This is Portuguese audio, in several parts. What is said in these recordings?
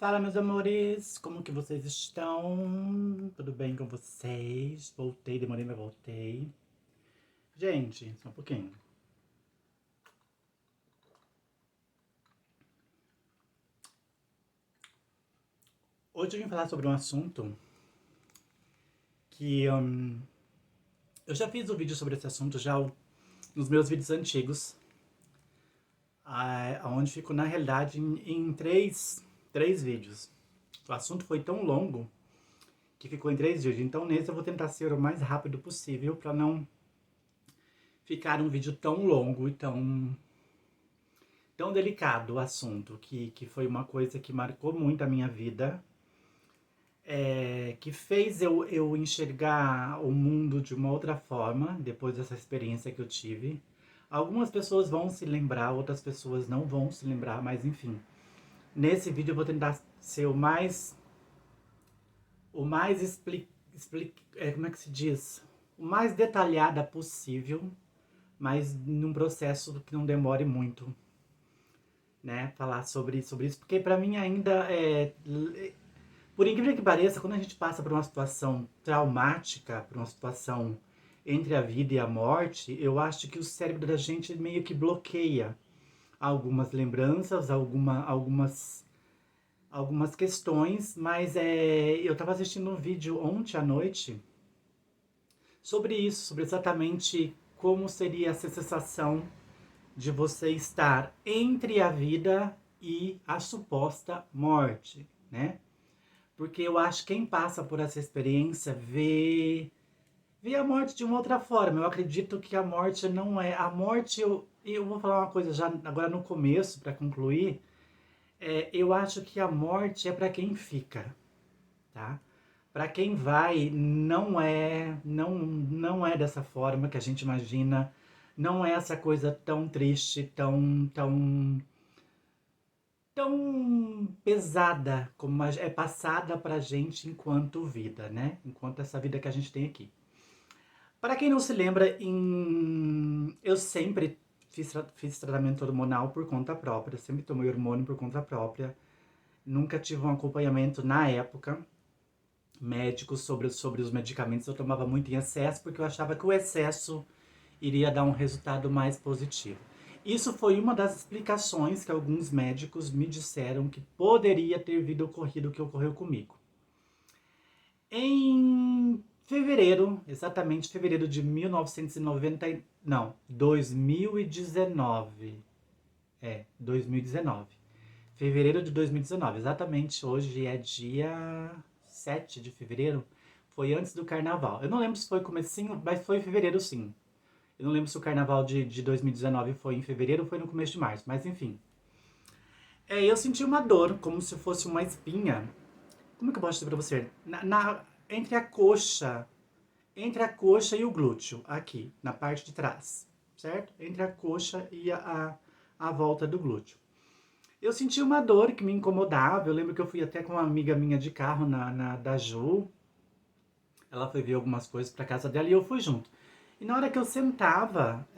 Fala, meus amores, como que vocês estão? Tudo bem com vocês? Voltei, demorei, mas voltei. Gente, só um pouquinho. Hoje eu vim falar sobre um assunto que eu já fiz um vídeo sobre esse assunto nos meus vídeos antigos, onde ficou na realidade em três vídeos. O assunto foi tão longo que ficou em 3 vídeos, então nesse eu vou tentar ser o mais rápido possível para não ficar um vídeo tão longo e tão delicado o assunto, que foi uma coisa que marcou muito a minha vida, que fez eu enxergar o mundo de uma outra forma, depois dessa experiência que eu tive. Algumas pessoas vão se lembrar, outras pessoas não vão se lembrar, mas enfim. Nesse vídeo eu vou tentar ser o mais como é que se diz? O mais detalhada possível, mas num processo que não demore muito, né, falar sobre isso, porque pra mim ainda por incrível que pareça, quando a gente passa por uma situação traumática, por uma situação entre a vida e a morte, eu acho que o cérebro da gente meio que bloqueia algumas lembranças, algumas questões, mas eu estava assistindo um vídeo ontem à noite sobre isso, sobre exatamente como seria essa sensação de você estar entre a vida e a suposta morte, né? Porque eu acho que quem passa por essa experiência vê a morte de uma outra forma. Eu acredito que a morte não é. A morte, eu vou falar uma coisa já agora no começo, para concluir. Eu acho que a morte é para quem fica, tá? Para quem vai, não é dessa forma que a gente imagina. Não é essa coisa tão triste, tão pesada como é passada pra gente enquanto vida, né? Enquanto essa vida que a gente tem aqui. Para quem não se lembra, eu sempre fiz tratamento hormonal por conta própria, sempre tomei hormônio por conta própria. Nunca tive um acompanhamento na época médico sobre os medicamentos. Eu tomava muito em excesso porque eu achava que o excesso iria dar um resultado mais positivo. Isso foi uma das explicações que alguns médicos me disseram que poderia ter vindo ocorrido o que ocorreu comigo. Em fevereiro, exatamente fevereiro de 1990, não, 2019. 2019. Fevereiro de 2019, exatamente hoje é dia 7 de fevereiro. Foi antes do carnaval. Eu não lembro se foi comecinho, mas foi em fevereiro sim. Eu não lembro se o carnaval de 2019 foi em fevereiro ou foi no começo de março, mas enfim. Eu senti uma dor, como se fosse uma espinha. Como é que eu posso dizer pra você? Entre a coxa e o glúteo, aqui, na parte de trás, certo? Entre a coxa e a volta do glúteo. Eu senti uma dor que me incomodava. Eu lembro que eu fui até com uma amiga minha de carro da Ju. Ela foi ver algumas coisas pra casa dela e eu fui junto. E na hora que eu sentava,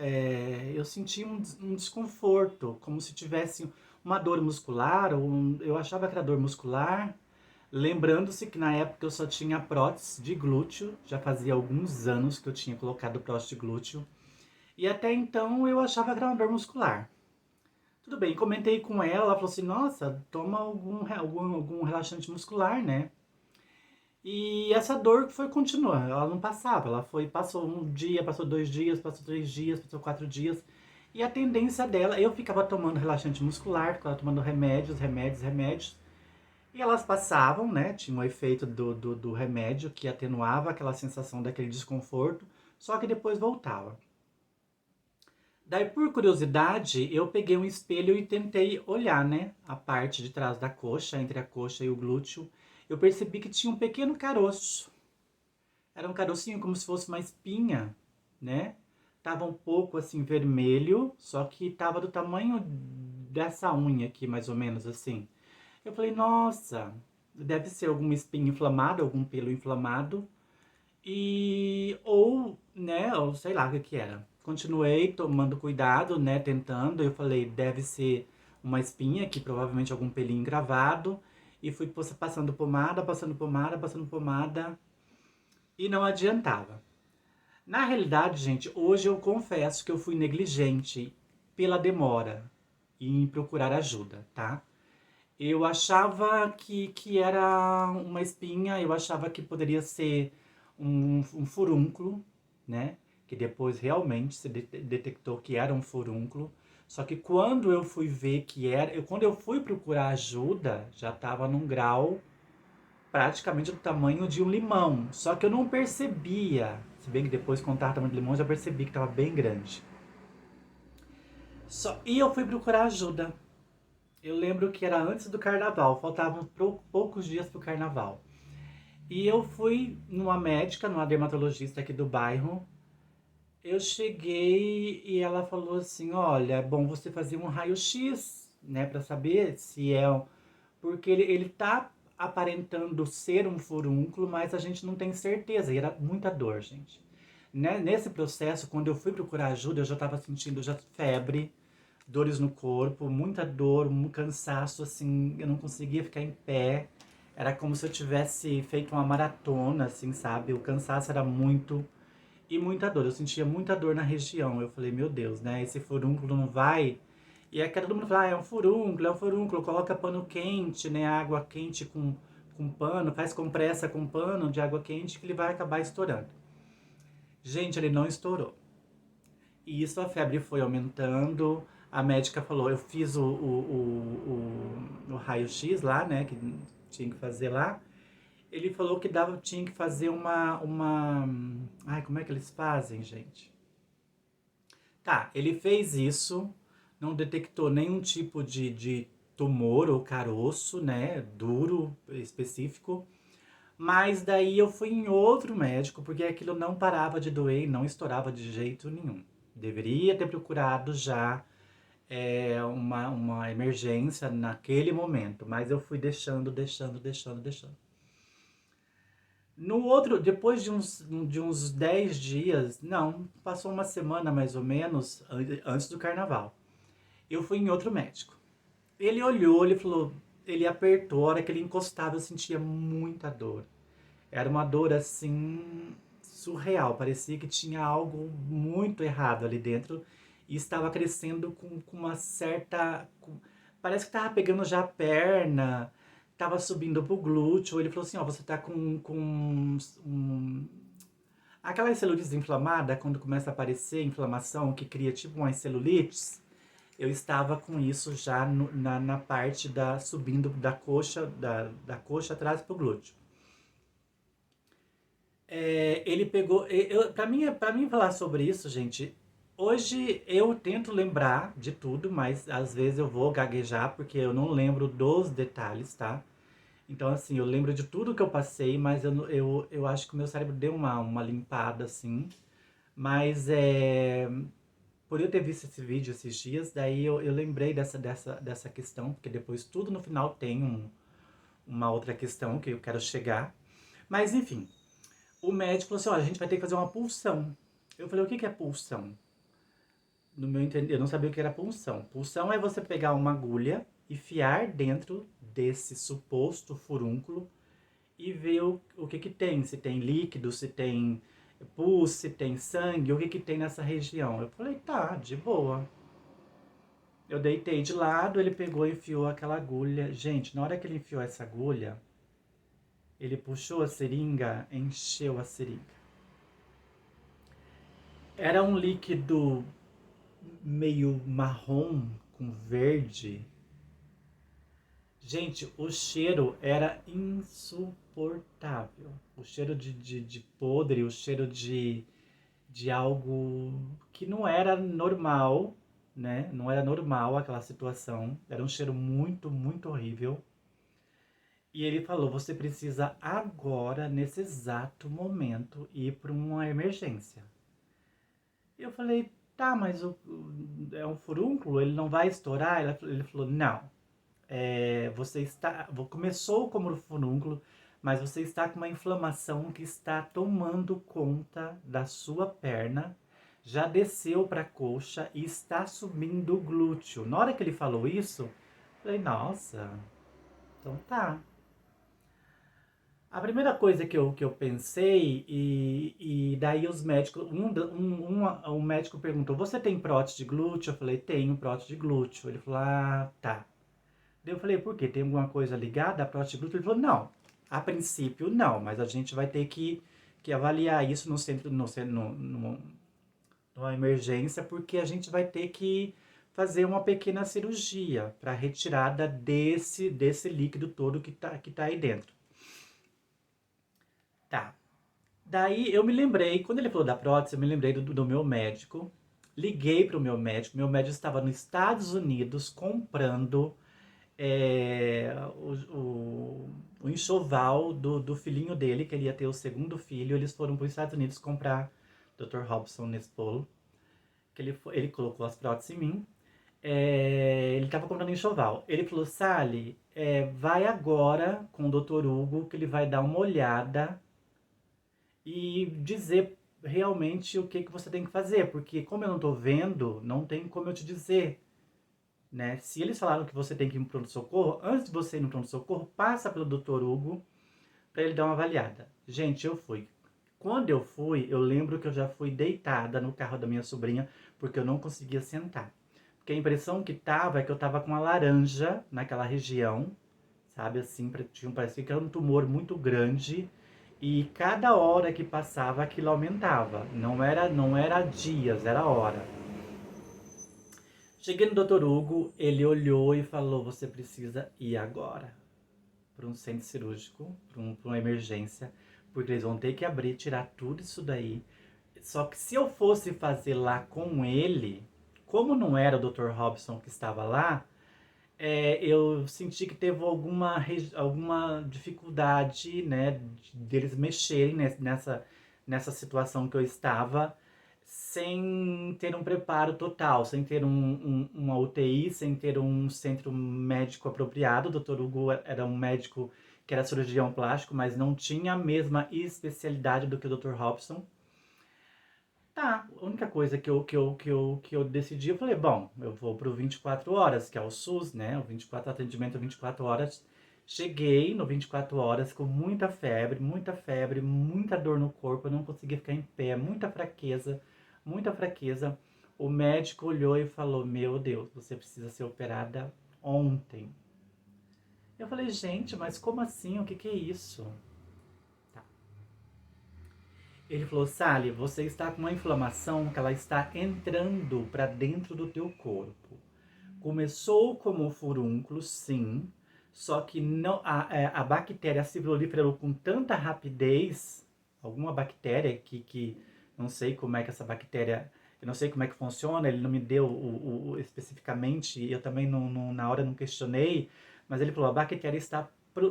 eu sentia um desconforto, como se tivesse uma dor muscular, eu achava que era dor muscular, lembrando-se que na época eu só tinha prótese de glúteo, já fazia alguns anos que eu tinha colocado prótese de glúteo, e até então eu achava que era uma dor muscular. Tudo bem, comentei com ela, ela falou assim, nossa, toma algum relaxante muscular, né? E essa dor foi continuando, ela não passava, passou um dia, passou 2 dias, passou 3 dias, passou 4 dias. E a tendência dela, eu ficava tomando relaxante muscular, ficava tomando remédios, remédios, remédios. E elas passavam, né? Tinha um efeito do remédio que atenuava aquela sensação daquele desconforto, só que depois voltava. Daí, por curiosidade, eu peguei um espelho e tentei olhar, né? A parte de trás da coxa, entre a coxa e o glúteo. Eu percebi que tinha um pequeno caroço. Era um carocinho como se fosse uma espinha, né? Tava um pouco assim vermelho, só que tava do tamanho dessa unha aqui, mais ou menos assim. Eu falei, nossa, deve ser alguma espinha inflamada, algum pelo inflamado. Ou, né, ou sei lá o que que era. Continuei tomando cuidado, né, tentando. Eu falei, deve ser uma espinha, que provavelmente algum pelinho engravado. e fui passando pomada, passando pomada, passando pomada e não adiantava. Na realidade, gente, hoje eu confesso que eu fui negligente pela demora em procurar ajuda, tá? Eu achava que era uma espinha, eu achava que poderia ser um furúnculo, né? Que depois realmente se detectou que era um furúnculo. Só que quando eu fui ver que era, quando eu fui procurar ajuda, já estava num grau praticamente do tamanho de um limão. Só que eu não percebia, se bem que depois com o tamanho do limão eu já percebi que estava bem grande. E eu fui procurar ajuda. Eu lembro que era antes do carnaval, faltavam poucos dias pro carnaval. E eu fui numa médica, numa dermatologista aqui do bairro. Eu cheguei e ela falou assim: olha, é bom você fazer um raio-x, né, pra saber se é. Porque ele tá aparentando ser um furúnculo, mas a gente não tem certeza. E era muita dor, gente. Né? Nesse processo, quando eu fui procurar ajuda, eu já tava sentindo já febre, dores no corpo, muita dor, um cansaço, assim, eu não conseguia ficar em pé. Era como se eu tivesse feito uma maratona, assim, sabe? O cansaço era muito e muita dor. Eu sentia muita dor na região. Eu falei, meu Deus, né? Esse furúnculo não vai. E aí todo mundo fala, ah, é um furúnculo, coloca pano quente, né? Água quente com pano, faz compressa com pano de água quente que ele vai acabar estourando. Gente, ele não estourou. E isso a febre foi aumentando. A médica falou, eu fiz o raio-x lá, né? Que tinha que fazer lá. Ele falou que tinha que fazer uma. Ai, como é que eles fazem, gente? Tá, ele fez isso, não detectou nenhum tipo de tumor ou caroço, né? Duro, específico. Mas daí eu fui em outro médico, porque aquilo não parava de doer e não estourava de jeito nenhum. Deveria ter procurado já uma emergência naquele momento, mas eu fui deixando. No outro, depois de uns 10 dias, não, passou uma semana mais ou menos, antes do carnaval, eu fui em outro médico. Ele olhou, ele falou, ele apertou, a hora que ele encostava eu sentia muita dor. Era uma dor assim surreal, parecia que tinha algo muito errado ali dentro e estava crescendo com uma certa. Parece que estava pegando já a perna, estava subindo pro glúteo. Ele falou assim: ó, você tá com aquela celulite inflamada, quando começa a aparecer inflamação que cria tipo umas celulites. Eu estava com isso já na parte da subindo da coxa atrás pro glúteo. Ele pegou. Para mim falar sobre isso, gente, hoje eu tento lembrar de tudo, mas às vezes eu vou gaguejar porque eu não lembro dos detalhes, tá? Então, assim, eu lembro de tudo que eu passei, mas eu acho que o meu cérebro deu uma limpada, assim. Mas por eu ter visto esse vídeo esses dias, daí eu lembrei dessa questão, porque depois tudo no final tem uma outra questão que eu quero chegar. Mas enfim, o médico falou assim: ó, a gente vai ter que fazer uma punção. Eu falei, o que é punção? No meu entender, eu não sabia o que era punção. Punção é você pegar uma agulha e enfiar dentro desse suposto furúnculo e ver o que tem. Se tem líquido, se tem pus, se tem sangue, o que tem nessa região. Eu falei, tá, de boa. Eu deitei de lado, ele pegou e enfiou aquela agulha. Gente, na hora que ele enfiou essa agulha, ele puxou a seringa, encheu a seringa. Era um líquido meio marrom com verde. Gente, o cheiro era insuportável. O cheiro de podre, o cheiro de algo que não era normal, né? Não era normal aquela situação. Era um cheiro muito, muito horrível. E ele falou: você precisa agora, nesse exato momento, ir para uma emergência. Eu falei, tá, mas é um furúnculo, ele não vai estourar? Ele falou, não. Você está. Começou como furúnculo, mas você está com uma inflamação que está tomando conta da sua perna, já desceu para a coxa e está subindo o glúteo. Na hora que ele falou isso, eu falei, nossa, então tá. A primeira coisa que eu pensei, e daí os médicos, um médico perguntou, você tem prótese de glúteo? Eu falei, tenho prótese de glúteo. Ele falou, ah, tá. Daí eu falei, por quê? Tem alguma coisa ligada à prótese de glúteo? Ele falou, não. A princípio, não, mas a gente vai ter que avaliar isso no centro, numa emergência, porque a gente vai ter que fazer uma pequena cirurgia para retirada desse líquido todo que tá aí dentro. Tá. Daí eu me lembrei, quando ele falou da prótese, eu me lembrei do meu médico. Liguei para o meu médico estava nos Estados Unidos comprando o enxoval do filhinho dele, que ele ia ter o segundo filho. Eles foram para os Estados Unidos comprar Dr. Robson nesse bolo, que ele colocou as próteses em mim. Ele estava comprando enxoval. Ele falou, Sally, vai agora com o Dr. Hugo, que ele vai dar uma olhada e dizer realmente o que você tem que fazer, porque como eu não estou vendo, não tem como eu te dizer, né? Se eles falaram que você tem que ir no pronto-socorro, antes de você ir no pronto-socorro, passa pelo Dr. Hugo para ele dar uma avaliada. Gente, eu fui. Quando eu fui, eu lembro que eu já fui deitada no carro da minha sobrinha, porque eu não conseguia sentar. Porque a impressão que tava é que eu tava com uma laranja naquela região, sabe, assim, parecia que era um tumor muito grande, e cada hora que passava aquilo aumentava. Não era dias, era hora. Cheguei no Dr. Hugo, ele olhou e falou: você precisa ir agora para um centro cirúrgico, para uma emergência, porque eles vão ter que abrir, tirar tudo isso daí. Só que se eu fosse fazer lá com ele, como não era o Dr. Robson que estava lá, eu senti que teve alguma dificuldade, né, deles mexerem nessa situação que eu estava, sem ter um preparo total, sem ter uma UTI, sem ter um centro médico apropriado. O Dr. Hugo era um médico que era cirurgião plástico, mas não tinha a mesma especialidade do que o Dr. Robson. Tá, a única coisa que eu decidi, eu falei, bom, eu vou pro 24 horas, que é o SUS, né? O 24 atendimento 24 horas. Cheguei no 24 horas com muita febre, muita dor no corpo, eu não conseguia ficar em pé, muita fraqueza, muita fraqueza. O médico olhou e falou: meu Deus, você precisa ser operada ontem. Eu falei, gente, mas como assim? O que é isso? Tá. Ele falou, Sally, você está com uma inflamação que ela está entrando para dentro do teu corpo. Começou como furúnculo, sim, só que não, a bactéria se proliferou com tanta rapidez, alguma bactéria que não sei como é que essa bactéria, eu não sei como é que funciona, ele não me deu especificamente, eu também na hora não questionei, mas ele falou, a bactéria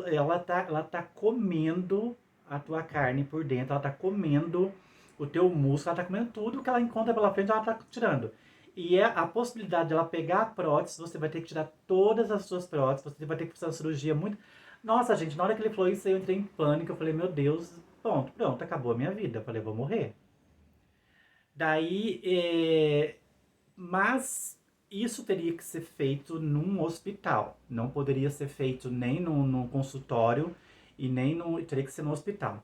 ela tá comendo a tua carne por dentro, ela tá comendo o teu músculo, ela tá comendo tudo que ela encontra pela frente, ela tá tirando. E a possibilidade de ela pegar a prótese, você vai ter que tirar todas as suas próteses, você vai ter que fazer uma cirurgia muito. Nossa, gente, na hora que ele falou isso, eu entrei em pânico. Eu falei, meu Deus, pronto, acabou a minha vida. Eu falei, vou morrer. Daí, mas isso teria que ser feito num hospital. Não poderia ser feito nem no consultório e nem no. Teria que ser no hospital.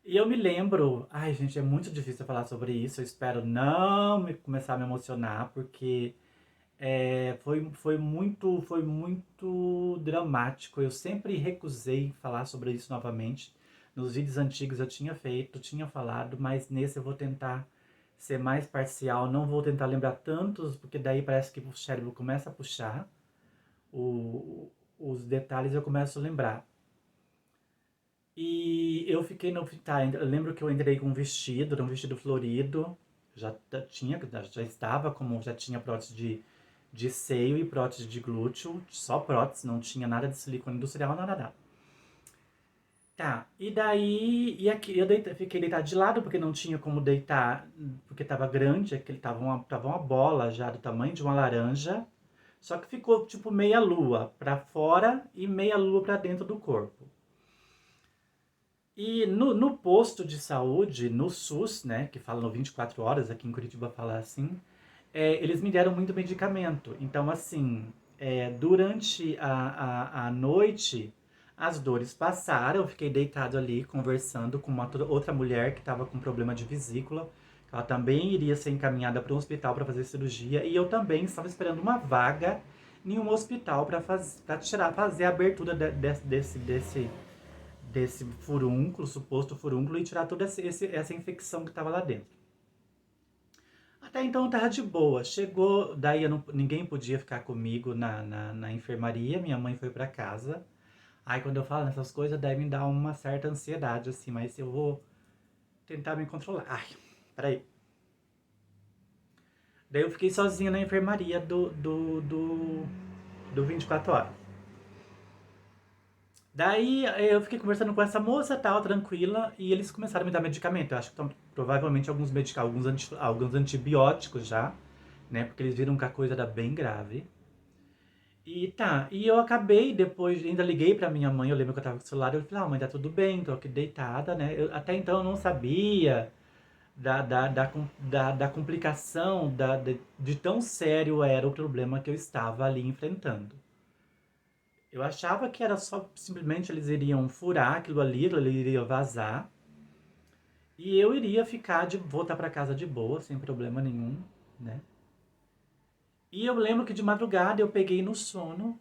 E eu me lembro, ai gente, é muito difícil falar sobre isso. Eu espero não começar a me emocionar, porque foi muito dramático. Eu sempre recusei falar sobre isso novamente. Nos vídeos antigos eu tinha feito, tinha falado, mas nesse eu vou tentar ser mais parcial. Não vou tentar lembrar tantos, porque daí parece que o cérebro começa a puxar os detalhes, eu começo a lembrar. E eu fiquei no. Tá, eu lembro que eu entrei com um vestido, era um vestido florido. Já estava, como já tinha prótese de seio e prótese de glúteo, só prótese, não tinha nada de silicone industrial, nada. Tá, e daí, e aqui eu fiquei deitado de lado porque não tinha como deitar, porque tava grande, aquele tava uma bola já do tamanho de uma laranja, só que ficou tipo meia lua pra fora e meia lua pra dentro do corpo. E no posto de saúde, no SUS, né, que fala no 24 horas, aqui em Curitiba fala assim, eles me deram muito medicamento. Então, assim, durante a noite, As dores passaram, eu fiquei deitado ali conversando com uma outra mulher que estava com problema de vesícula. Ela também iria ser encaminhada para um hospital para fazer cirurgia e eu também estava esperando uma vaga em um hospital para fazer a abertura desse furúnculo, suposto furúnculo, e tirar toda essa infecção que estava lá dentro. Até então eu tava de boa. Chegou, daí ninguém podia ficar comigo na enfermaria, minha mãe foi para casa. Aí quando eu falo nessas coisas, daí me dá uma certa ansiedade, assim, mas eu vou tentar me controlar. Ai, peraí. Daí eu fiquei sozinha na enfermaria do 24 horas. Daí eu fiquei conversando com essa moça, tal, tranquila, e eles começaram a me dar medicamento. Eu acho que estão provavelmente alguns antibióticos já, né? Porque eles viram que a coisa era bem grave. E tá, e eu acabei depois, ainda liguei pra minha mãe, eu lembro que eu tava com o celular, eu falei, ah, mãe, tá tudo bem, tô aqui deitada, né? Até então eu não sabia da complicação, de tão sério era o problema que eu estava ali enfrentando. Eu achava que era só, simplesmente eles iriam furar aquilo ali, ele iria vazar, e eu iria voltar pra casa de boa, sem problema nenhum, né? E eu lembro que de madrugada eu peguei no sono,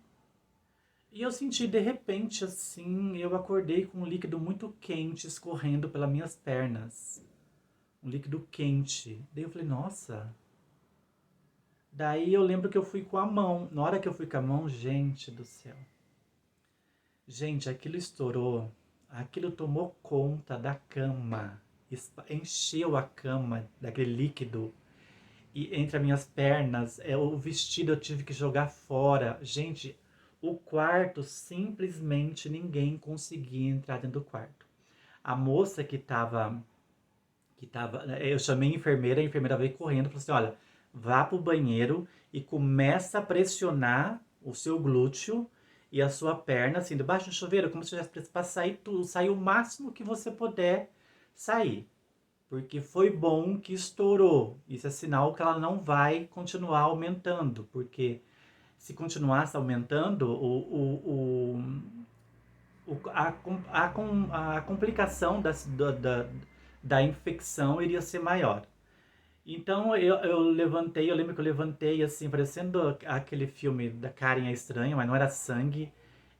e eu senti de repente assim, eu acordei com um líquido muito quente escorrendo pelas minhas pernas. Um líquido quente. Daí eu falei, nossa. Daí eu lembro que eu fui com a mão. Na hora que eu fui com a mão, gente do céu. Gente, aquilo estourou. Aquilo tomou conta da cama. Encheu a cama daquele líquido. E entre as minhas pernas, o vestido eu tive que jogar fora. Gente, o quarto, simplesmente ninguém conseguia entrar dentro do quarto. A moça eu chamei a enfermeira veio correndo e falou assim, olha, vá pro banheiro e começa a pressionar o seu glúteo e a sua perna, assim, debaixo do chuveiro, como se tivesse para sair tudo, sair o máximo que você puder sair. Porque foi bom que estourou. Isso é sinal que ela não vai continuar aumentando, porque se continuasse aumentando, a complicação da infecção iria ser maior. Então eu levantei, eu lembro que eu levantei assim, parecendo aquele filme da Karen a Estranha, mas não era sangue.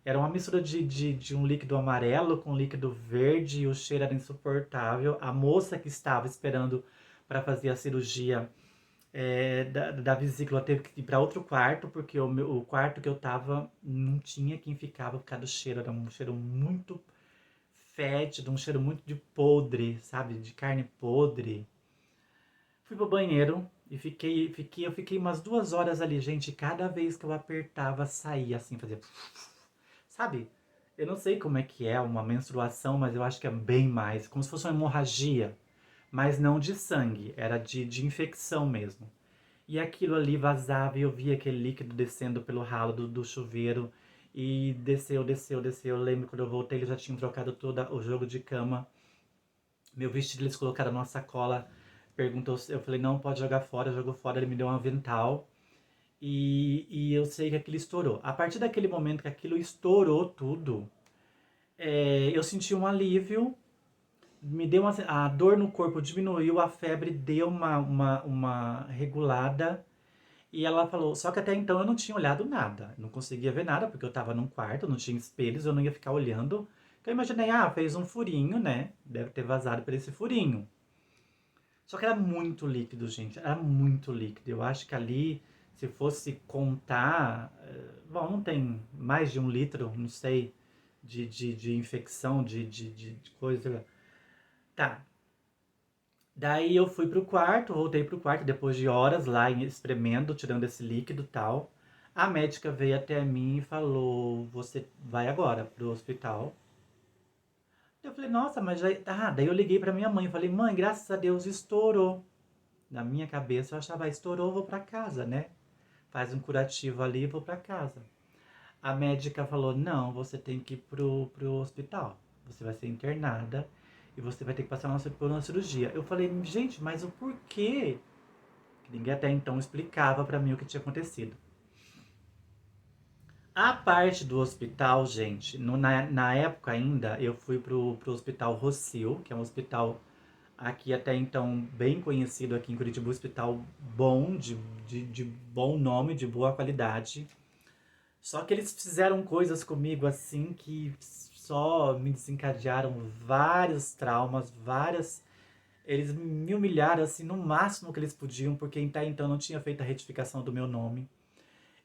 Era uma mistura de um líquido amarelo com um líquido verde e o cheiro era insuportável. A moça que estava esperando para fazer a cirurgia da vesícula teve que ir para outro quarto, porque o quarto que eu tava não tinha quem ficava por causa do cheiro. Era um cheiro muito fétido, um cheiro muito de podre, sabe? De carne podre. Fui pro banheiro e eu fiquei umas 2 horas ali, gente. Cada vez que eu apertava, saía assim, fazia. Sabe? Eu não sei como é que é uma menstruação, mas eu acho que é bem mais. Como se fosse uma hemorragia. Mas não de sangue, era de infecção mesmo. E aquilo ali vazava e eu via aquele líquido descendo pelo ralo do chuveiro. E desceu, desceu, desceu. Eu lembro quando eu voltei, eles já tinham trocado todo o jogo de cama. Meu vestido eles colocaram numa sacola. Perguntou, eu falei, não, pode jogar fora. Jogou fora, ele me deu um avental. E eu sei que aquilo estourou. A partir daquele momento que aquilo estourou tudo, eu senti um alívio, a dor no corpo diminuiu, a febre deu uma regulada. E ela falou, só que até então eu não tinha olhado nada, não conseguia ver nada, porque eu tava num quarto, não tinha espelhos, eu não ia ficar olhando. Então eu imaginei, fez um furinho, né? Deve ter vazado por esse furinho. Só que era muito líquido, gente. Era muito líquido. Eu acho que ali, se fosse contar. Bom, não tem mais de 1 litro, não sei, de infecção, de coisa. Tá. Daí eu fui pro quarto, voltei pro quarto depois de horas lá espremendo, tirando esse líquido e tal. A médica veio até mim e falou: Você vai agora pro hospital. Eu falei: Nossa, mas já. Daí eu liguei pra minha mãe e falei: Mãe, graças a Deus estourou. Na minha cabeça eu achava: Estourou, vou pra casa, né? Faz um curativo ali e vou pra casa. A médica falou: Não, você tem que ir pro hospital. Você vai ser internada e você vai ter que passar por uma cirurgia. Eu falei: Gente, mas o porquê? Que ninguém até então explicava pra mim o que tinha acontecido. A parte do hospital, gente, na época ainda, eu fui pro Hospital Rossio, que é um hospital aqui até então bem conhecido aqui em Curitiba, um hospital bom, de bom nome, de boa qualidade. Só que eles fizeram coisas comigo assim que só me desencadearam vários traumas, várias. Eles me humilharam assim no máximo que eles podiam, porque até então eu não tinha feito a retificação do meu nome.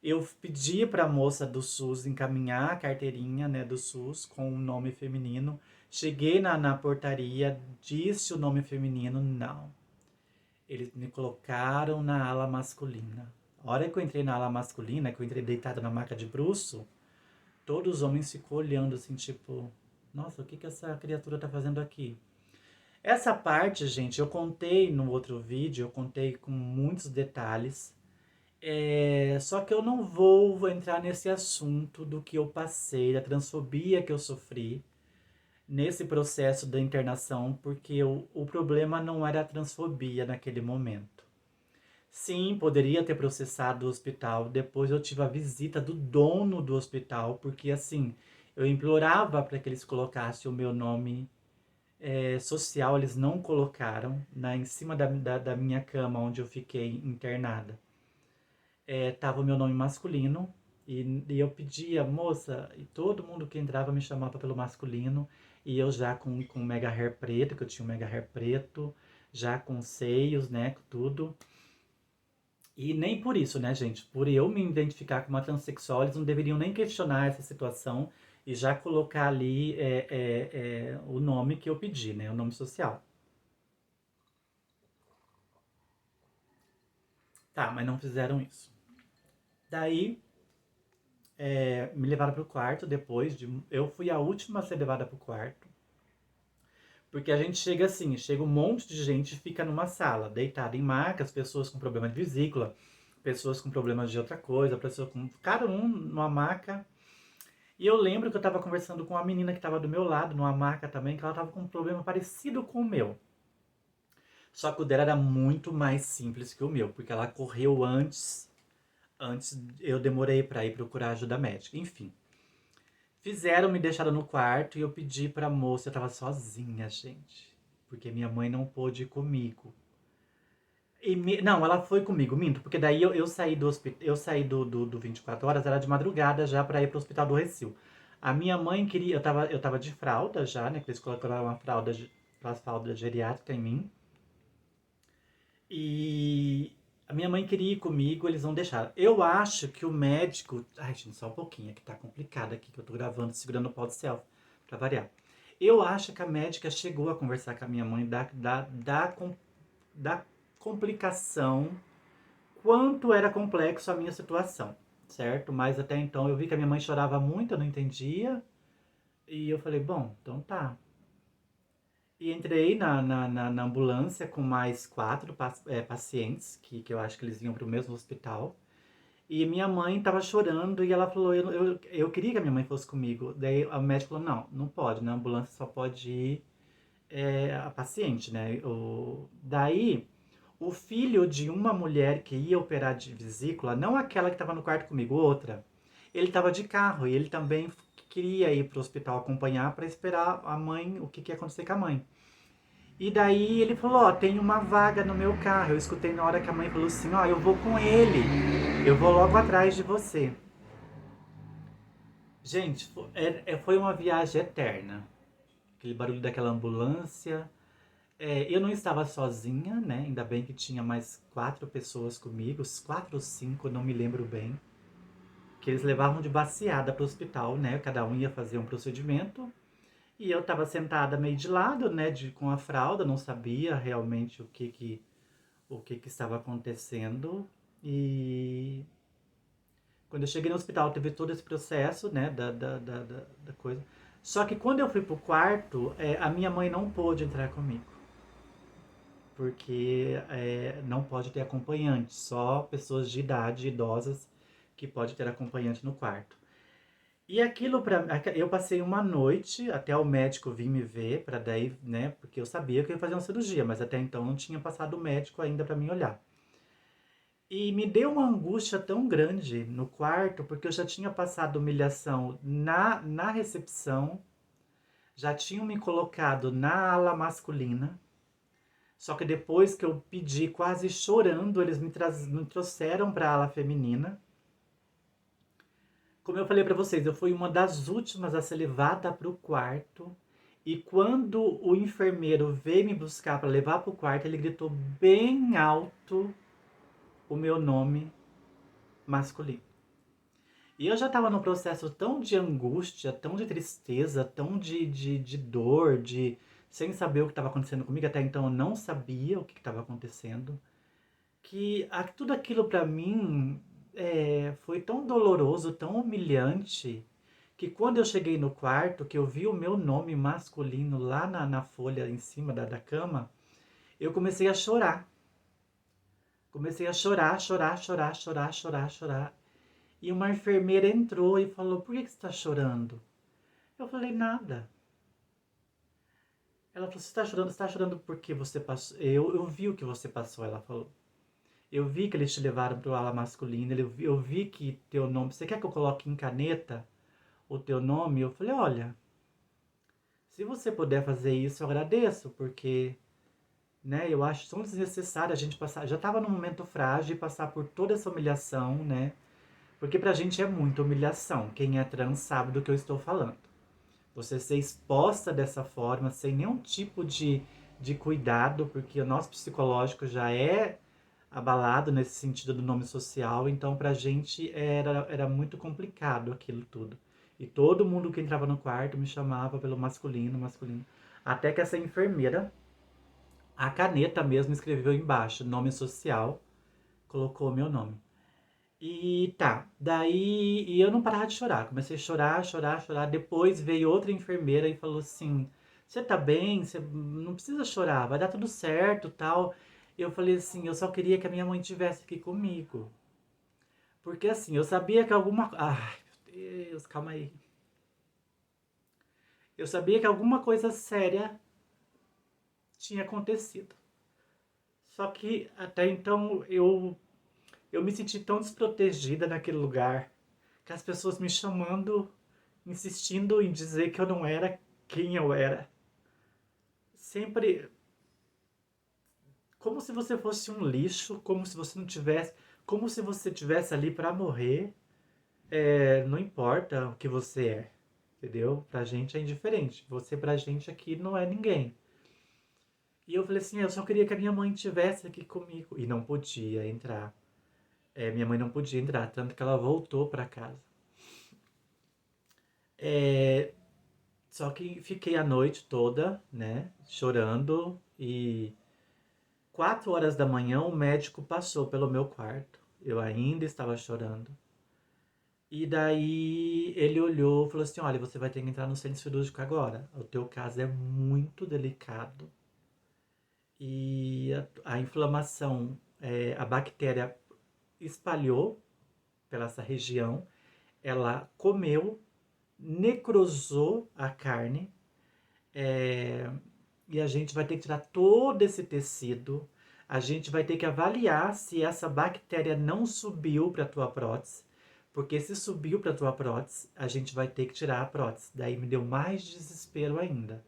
Eu pedi para a moça do SUS encaminhar a carteirinha, né, do SUS com o nome feminino. Cheguei na portaria, disse o nome feminino, não. Eles me colocaram na ala masculina. A hora que eu entrei na ala masculina, que eu entrei deitado na maca de bruço, todos os homens ficou olhando assim, tipo, nossa, o que que essa criatura tá fazendo aqui? Essa parte, gente, eu contei no outro vídeo, eu contei com muitos detalhes. Só que eu não vou entrar nesse assunto do que eu passei, da transfobia que eu sofri nesse processo da internação, porque o problema não era a transfobia naquele momento. Sim, poderia ter processado o hospital. Depois eu tive a visita do dono do hospital, porque assim, eu implorava para que eles colocassem o meu nome social, eles não colocaram em cima da minha cama onde eu fiquei internada. Tava o meu nome masculino e eu pedia, moça, e todo mundo que entrava me chamava pelo masculino, e eu já com mega hair preto, que eu tinha um mega hair preto, já com seios, né, com tudo. E nem por isso, né, gente? Por eu me identificar como uma transexual, eles não deveriam nem questionar essa situação e já colocar ali o nome que eu pedi, né? O nome social. Tá, mas não fizeram isso. Daí, me levaram pro quarto depois de. Eu fui a última a ser levada pro quarto. Porque a gente chega assim, chega um monte de gente e fica numa sala, deitada em macas, pessoas com problema de vesícula, pessoas com problemas de outra coisa, pessoas com. Cada um numa maca. E eu lembro que eu tava conversando com uma menina que tava do meu lado, numa maca também, que ela tava com um problema parecido com o meu. Só que o dela era muito mais simples que o meu, porque ela correu antes. Antes eu demorei pra ir procurar ajuda médica. Enfim. Fizeram, me deixaram no quarto e eu pedi pra moça, eu tava sozinha, gente. Porque minha mãe não pôde ir comigo. Não, ela foi comigo, minto, porque daí eu saí do hospital, eu saí do 24 horas, era de madrugada já pra ir pro hospital do Recio. A minha mãe queria, eu tava de fralda já, né, que eles colocaram uma fralda, aquelas fraldas geriátricas em mim. E a minha mãe queria ir comigo, eles não deixaram. Eu acho que o médico. Ai, gente, só um pouquinho, é que tá complicado aqui, que eu tô gravando, segurando o pau de selfie, pra variar. Eu acho que a médica chegou a conversar com a minha mãe da complicação, quanto era complexo a minha situação, certo? Mas até então eu vi que a minha mãe chorava muito, eu não entendia. E eu falei, bom, então tá. E entrei na ambulância com mais quatro pacientes, que eu acho que eles iam para o mesmo hospital. E minha mãe tava chorando e ela falou, eu queria que a minha mãe fosse comigo. Daí a médica falou, não, não pode, na ambulância só pode ir a paciente, né? Daí, o filho de uma mulher que ia operar de vesícula, não aquela que estava no quarto comigo, outra, ele estava de carro e ele também queria ir para o hospital acompanhar para esperar a mãe, o que, que ia acontecer com a mãe. E daí ele falou, ó, tem uma vaga no meu carro. Eu escutei na hora que a mãe falou assim, ó, eu vou com ele. Eu vou logo atrás de você. Gente, foi uma viagem eterna. Aquele barulho daquela ambulância. Eu não estava sozinha, né? Ainda bem que tinha mais quatro pessoas comigo, quatro ou cinco, não me lembro bem. Que eles levavam de baseada para o hospital, né? Cada um ia fazer um procedimento. E eu estava sentada meio de lado, né? Com a fralda, não sabia realmente o que estava acontecendo. E quando eu cheguei no hospital, teve todo esse processo, né, da coisa. Só que quando eu fui pro quarto, a minha mãe não pôde entrar comigo. Porque não pode ter acompanhante, só pessoas de idade, idosas, que pode ter acompanhante no quarto. E aquilo eu passei uma noite até o médico vir me ver, para daí, né, porque eu sabia que eu ia fazer uma cirurgia, mas até então não tinha passado o médico ainda para me olhar. E me deu uma angústia tão grande no quarto, porque eu já tinha passado humilhação na recepção, já tinham me colocado na ala masculina. Só que depois que eu pedi, quase chorando, eles me trouxeram para a ala feminina. Como eu falei para vocês, eu fui uma das últimas a ser levada para o quarto. E quando o enfermeiro veio me buscar para levar para o quarto, ele gritou bem alto o meu nome masculino. E eu já estava num processo tão de angústia, tão de tristeza, tão de dor, de sem saber o que estava acontecendo comigo. Até então eu não sabia o que estava acontecendo. Que tudo aquilo para mim foi tão doloroso, tão humilhante, que quando eu cheguei no quarto, que eu vi o meu nome masculino lá na folha em cima da cama, eu comecei a chorar. Comecei a chorar, chorar, chorar, chorar, chorar, chorar. E uma enfermeira entrou e falou: "Por que você está chorando?" Eu falei: "Nada." Ela falou: Você está chorando porque você passou. Eu vi o que você passou." Ela falou: "Eu vi que eles te levaram para o ala masculina. Eu vi que teu nome. Você quer que eu coloque em caneta o teu nome?" Eu falei: "Olha, se você puder fazer isso, eu agradeço, porque, né, eu acho tão desnecessário a gente passar. Já estava num momento frágil e passar por toda essa humilhação, né? Porque pra gente é muita humilhação. Quem é trans sabe do que eu estou falando. Você ser exposta dessa forma, sem nenhum tipo de cuidado, porque o nosso psicológico já é abalado nesse sentido do nome social, então pra gente era muito complicado aquilo tudo. E todo mundo que entrava no quarto me chamava pelo masculino, masculino. Até que essa enfermeira, a caneta mesmo, escreveu embaixo, nome social, colocou meu nome. E tá, daí e eu não parava de chorar. Comecei a chorar, chorar, chorar. Depois veio outra enfermeira e falou assim: "Você tá bem? Você não precisa chorar, vai dar tudo certo, tal." Eu falei assim: "Eu só queria que a minha mãe estivesse aqui comigo." Porque assim, eu sabia que alguma. Ai, meu Deus, calma aí. Eu sabia que alguma coisa séria tinha acontecido. Só que até então eu me senti tão desprotegida naquele lugar, que as pessoas me chamando, insistindo em dizer que eu não era quem eu era. Sempre como se você fosse um lixo, como se você não tivesse, como se você tivesse ali para morrer. Não importa o que você é, entendeu? Pra gente é indiferente. Você pra gente aqui não é ninguém. E eu falei assim: eu só queria que a minha mãe estivesse aqui comigo. E não podia entrar. Minha mãe não podia entrar, tanto que ela voltou para casa. É, Só que fiquei a noite toda, né, chorando. E 4 horas da manhã o médico passou pelo meu quarto. Eu ainda estava chorando. E daí ele olhou e falou assim: "Olha, você vai ter que entrar no centro cirúrgico agora. O teu caso é muito delicado. E a inflamação, a bactéria espalhou pela essa região, ela comeu, necrosou a carne, é, e a gente vai ter que tirar todo esse tecido. A gente vai ter que avaliar se essa bactéria não subiu para a tua prótese, porque se subiu para a tua prótese, a gente vai ter que tirar a prótese." Daí me deu mais desespero ainda,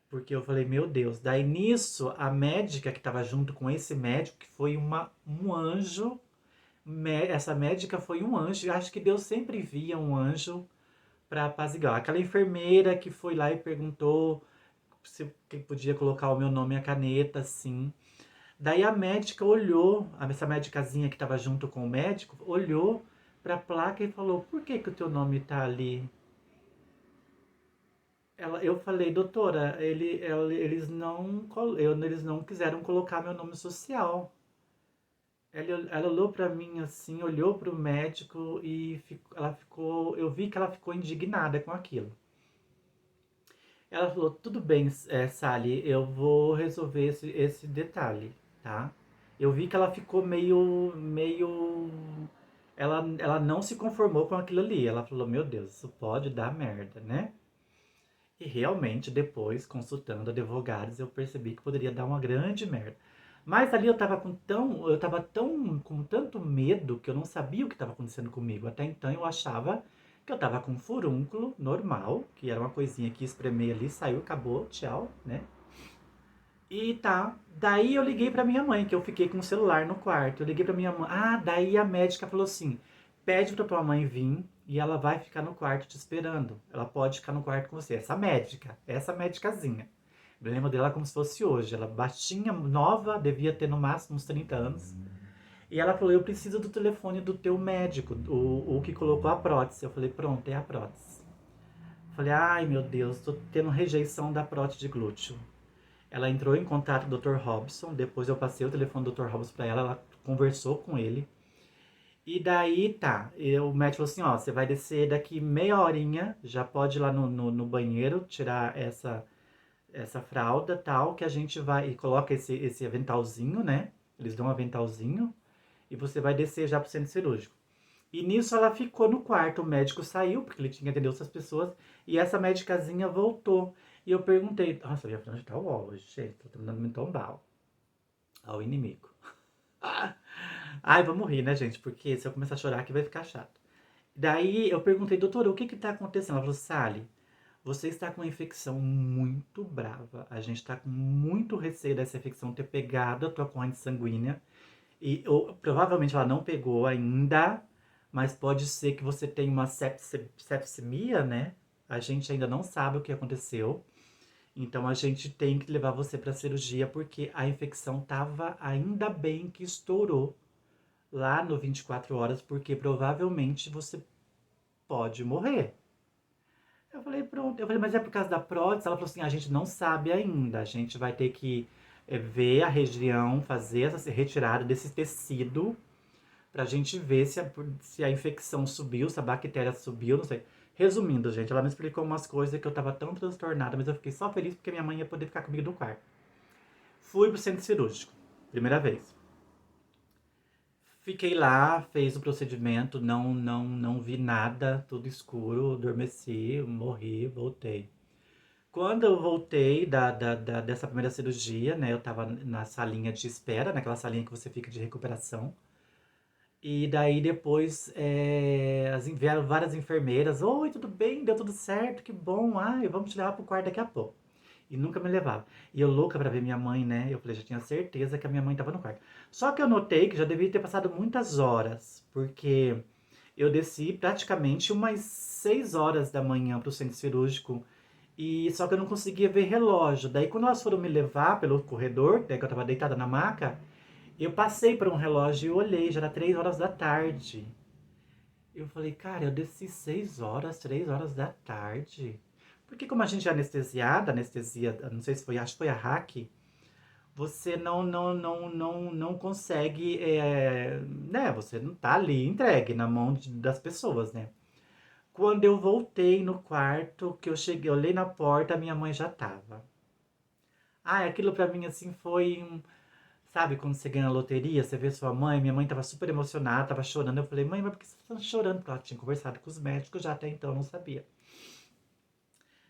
porque eu falei: "Meu Deus." Daí nisso, a médica que estava junto com esse médico, que foi um anjo, essa médica foi um anjo. Acho que Deus sempre envia um anjo para apaziguar. Aquela enfermeira que foi lá e perguntou se que podia colocar o meu nome e a caneta, assim. Daí a médica olhou, essa médicazinha que estava junto com o médico, olhou para a placa e falou: "Por que que o teu nome tá ali?" Eu falei: "Doutora, eles não quiseram colocar meu nome social." Ela olhou para mim assim, olhou para o médico e eu vi que ela ficou indignada com aquilo. Ela falou: "Tudo bem, Sally, eu vou resolver esse detalhe, tá?" Eu vi que ela ficou meio. Ela não se conformou com aquilo ali. Ela falou: "Meu Deus, isso pode dar merda, né?" E realmente, depois, consultando advogados, eu percebi que poderia dar uma grande merda. Mas ali eu tava com tanto medo que eu não sabia o que estava acontecendo comigo. Até então eu achava que eu tava com um furúnculo normal, que era uma coisinha que espremei ali, saiu, acabou, tchau, né? E tá, daí eu liguei pra minha mãe, que eu fiquei com o celular no quarto. Eu liguei pra minha mãe. Ah, daí a médica falou assim: pede pra tua mãe vir e ela vai ficar no quarto te esperando. Ela pode ficar no quarto com você. Essa médicazinha. Eu lembro dela como se fosse hoje. Ela baixinha, nova, devia ter no máximo uns 30 anos. E ela falou: eu preciso do telefone do teu médico, o que colocou a prótese. Eu falei: pronto, é a prótese. Eu falei: ai meu Deus, tô tendo rejeição da prótese de glúteo. Ela entrou em contato com o Dr. Robson, depois eu passei o telefone do Dr. Robson pra ela conversou com ele. E daí tá, o médico falou assim, ó, você vai descer daqui meia horinha, já pode ir lá no banheiro, tirar essa fralda tal, que a gente vai, e coloca esse aventalzinho, né? Eles dão um aventalzinho, e você vai descer já pro centro cirúrgico. E nisso ela ficou no quarto, o médico saiu, porque ele tinha que atender outras pessoas, e essa médicazinha voltou. E eu perguntei, nossa, eu ia falar onde tá o ó hoje, gente, tô terminando de me tombar ao inimigo. Ai, vamos rir, né, gente? Porque se eu começar a chorar aqui vai ficar chato. Daí eu perguntei, doutora, o que que tá acontecendo? Ela falou, Sally, você está com uma infecção muito brava. A gente está com muito receio dessa infecção ter pegado a tua corrente sanguínea. E provavelmente ela não pegou ainda, mas pode ser que você tenha uma sepsemia, né? A gente ainda não sabe o que aconteceu. Então a gente tem que levar você para cirurgia porque a infecção tava ainda bem que estourou lá no 24 horas, porque provavelmente você pode morrer. Eu falei, pronto. Eu falei, mas é por causa da prótese? Ela falou assim, a gente não sabe ainda. A gente vai ter que ver a região, fazer essa retirada desse tecido pra gente ver se a infecção subiu, se a bactéria subiu, não sei. Resumindo, gente, ela me explicou umas coisas que eu tava tão transtornada, mas eu fiquei só feliz porque minha mãe ia poder ficar comigo no quarto. Fui pro centro cirúrgico, primeira vez. Fiquei lá, fez o procedimento, não vi nada, tudo escuro, adormeci, morri, voltei. Quando eu voltei dessa primeira cirurgia, né, eu tava na salinha de espera, naquela salinha que você fica de recuperação. E daí depois vieram várias enfermeiras. Oi, tudo bem? Deu tudo certo? Que bom. Ai, vamos te levar pro quarto daqui a pouco. E nunca me levava. E eu louca pra ver minha mãe, né? Eu falei, já tinha certeza que a minha mãe tava no quarto. Só que eu notei que já devia ter passado muitas horas, porque eu desci praticamente umas 6 horas da manhã pro centro cirúrgico. E só que eu não conseguia ver relógio. Daí quando elas foram me levar pelo corredor, né, que eu tava deitada na maca, eu passei por um relógio e olhei, já era 3 horas da tarde. Eu falei, cara, eu desci 6 horas, 3 horas da tarde. Porque como a gente é anestesiada, anestesia, não sei se foi, acho que foi a hack, você não consegue, né, você não tá ali entregue na mão das pessoas, né. Quando eu voltei no quarto, que eu cheguei, eu olhei na porta, minha mãe já tava. Ah, aquilo pra mim, assim, foi sabe quando você ganha na loteria, você vê sua mãe, minha mãe tava super emocionada, tava chorando. Eu falei, mãe, mas por que você tá chorando? Porque ela tinha conversado com os médicos já até então, eu não sabia.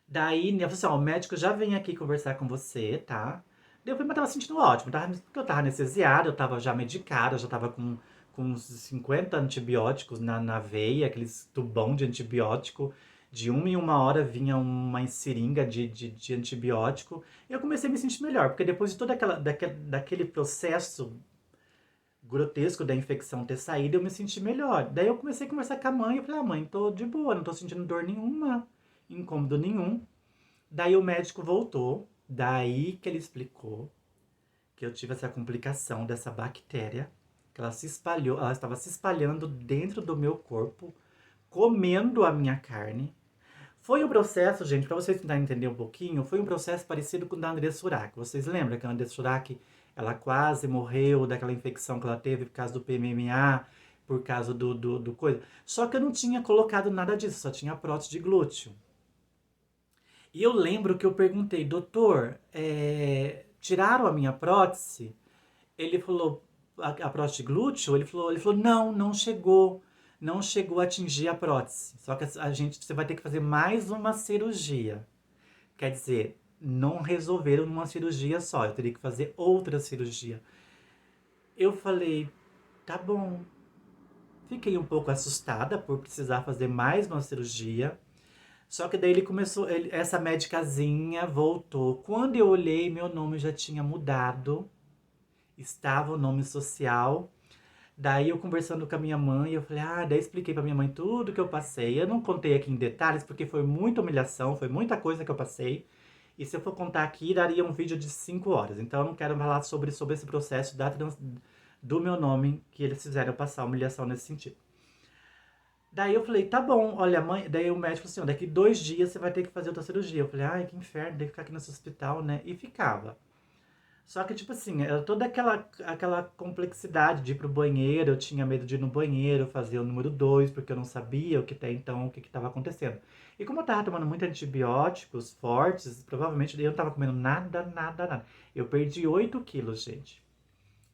Daí, ela falou assim, ó, o médico já vem aqui conversar com você, tá? Daí eu falei, mas tava sentindo ótimo, porque eu tava anestesiada, eu tava já medicada, eu já tava com uns 50 antibióticos na veia, aqueles tubão de antibiótico. De uma em uma hora vinha uma seringa de antibiótico. E eu comecei a me sentir melhor, porque depois de todo daquele processo grotesco da infecção ter saído, eu me senti melhor. Daí eu comecei a conversar com a mãe, eu falei, ah, mãe, tô de boa, não tô sentindo dor nenhuma, incômodo nenhum. Daí o médico voltou, daí que ele explicou que eu tive essa complicação dessa bactéria, que ela se espalhou, ela estava se espalhando dentro do meu corpo, comendo a minha carne. Foi um processo, gente, para vocês tentarem entender um pouquinho, foi um processo parecido com o da Andressa Surak. Vocês lembram que a Andressa Surak, ela quase morreu daquela infecção que ela teve por causa do PMMA, por causa do coisa. Só que eu não tinha colocado nada disso, só tinha prótese de glúteo. E eu lembro que eu perguntei, doutor, tiraram a minha prótese? Ele falou, a prótese de glúteo? Ele falou, não chegou. Não chegou a atingir a prótese. Só que você vai ter que fazer mais uma cirurgia. Quer dizer, não resolveram numa cirurgia só. Eu teria que fazer outra cirurgia. Eu falei, tá bom. Fiquei um pouco assustada por precisar fazer mais uma cirurgia. Só que daí ele começou, essa médicazinha voltou. Quando eu olhei, meu nome já tinha mudado. Estava o nome social. Daí eu conversando com a minha mãe, eu falei, daí expliquei pra minha mãe tudo que eu passei. Eu não contei aqui em detalhes, porque foi muita humilhação, foi muita coisa que eu passei. E se eu for contar aqui, daria um vídeo de 5 horas. Então eu não quero falar sobre esse processo do meu nome, que eles fizeram passar humilhação nesse sentido. Daí eu falei, tá bom, olha, mãe. Daí o médico falou assim: ó, daqui 2 dias você vai ter que fazer outra cirurgia. Eu falei, ai, que inferno, tem que ficar aqui nesse hospital, né? E ficava. Só que, tipo assim, era toda aquela complexidade de ir pro banheiro. Eu tinha medo de ir no banheiro, fazer o número 2 porque eu não sabia o que até então, o que estava acontecendo. E como eu tava tomando muito antibióticos fortes, provavelmente eu não tava comendo nada, nada, nada. Eu perdi 8 quilos, gente.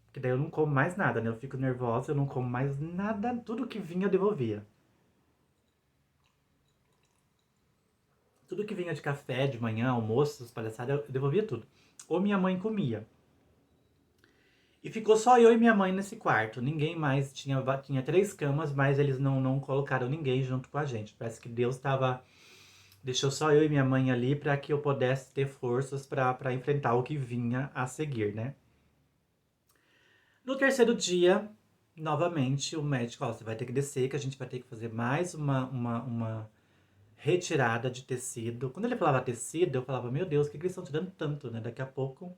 Porque daí eu não como mais nada, né? Eu fico nervosa, eu não como mais nada. Tudo que vinha eu devolvia. Tudo que vinha de café, de manhã, almoço, essas palhaçadas, eu devolvia tudo. Ou minha mãe comia. E ficou só eu e minha mãe nesse quarto. Ninguém mais tinha 3 camas, mas eles não colocaram ninguém junto com a gente. Parece que Deus estava deixou só eu e minha mãe ali para que eu pudesse ter forças para enfrentar o que vinha a seguir, né? No terceiro dia, novamente, o médico, ó, você vai ter que descer, que a gente vai ter que fazer mais uma retirada de tecido. Quando ele falava tecido, eu falava, meu Deus, o que eles estão tirando tanto, né? Daqui a pouco.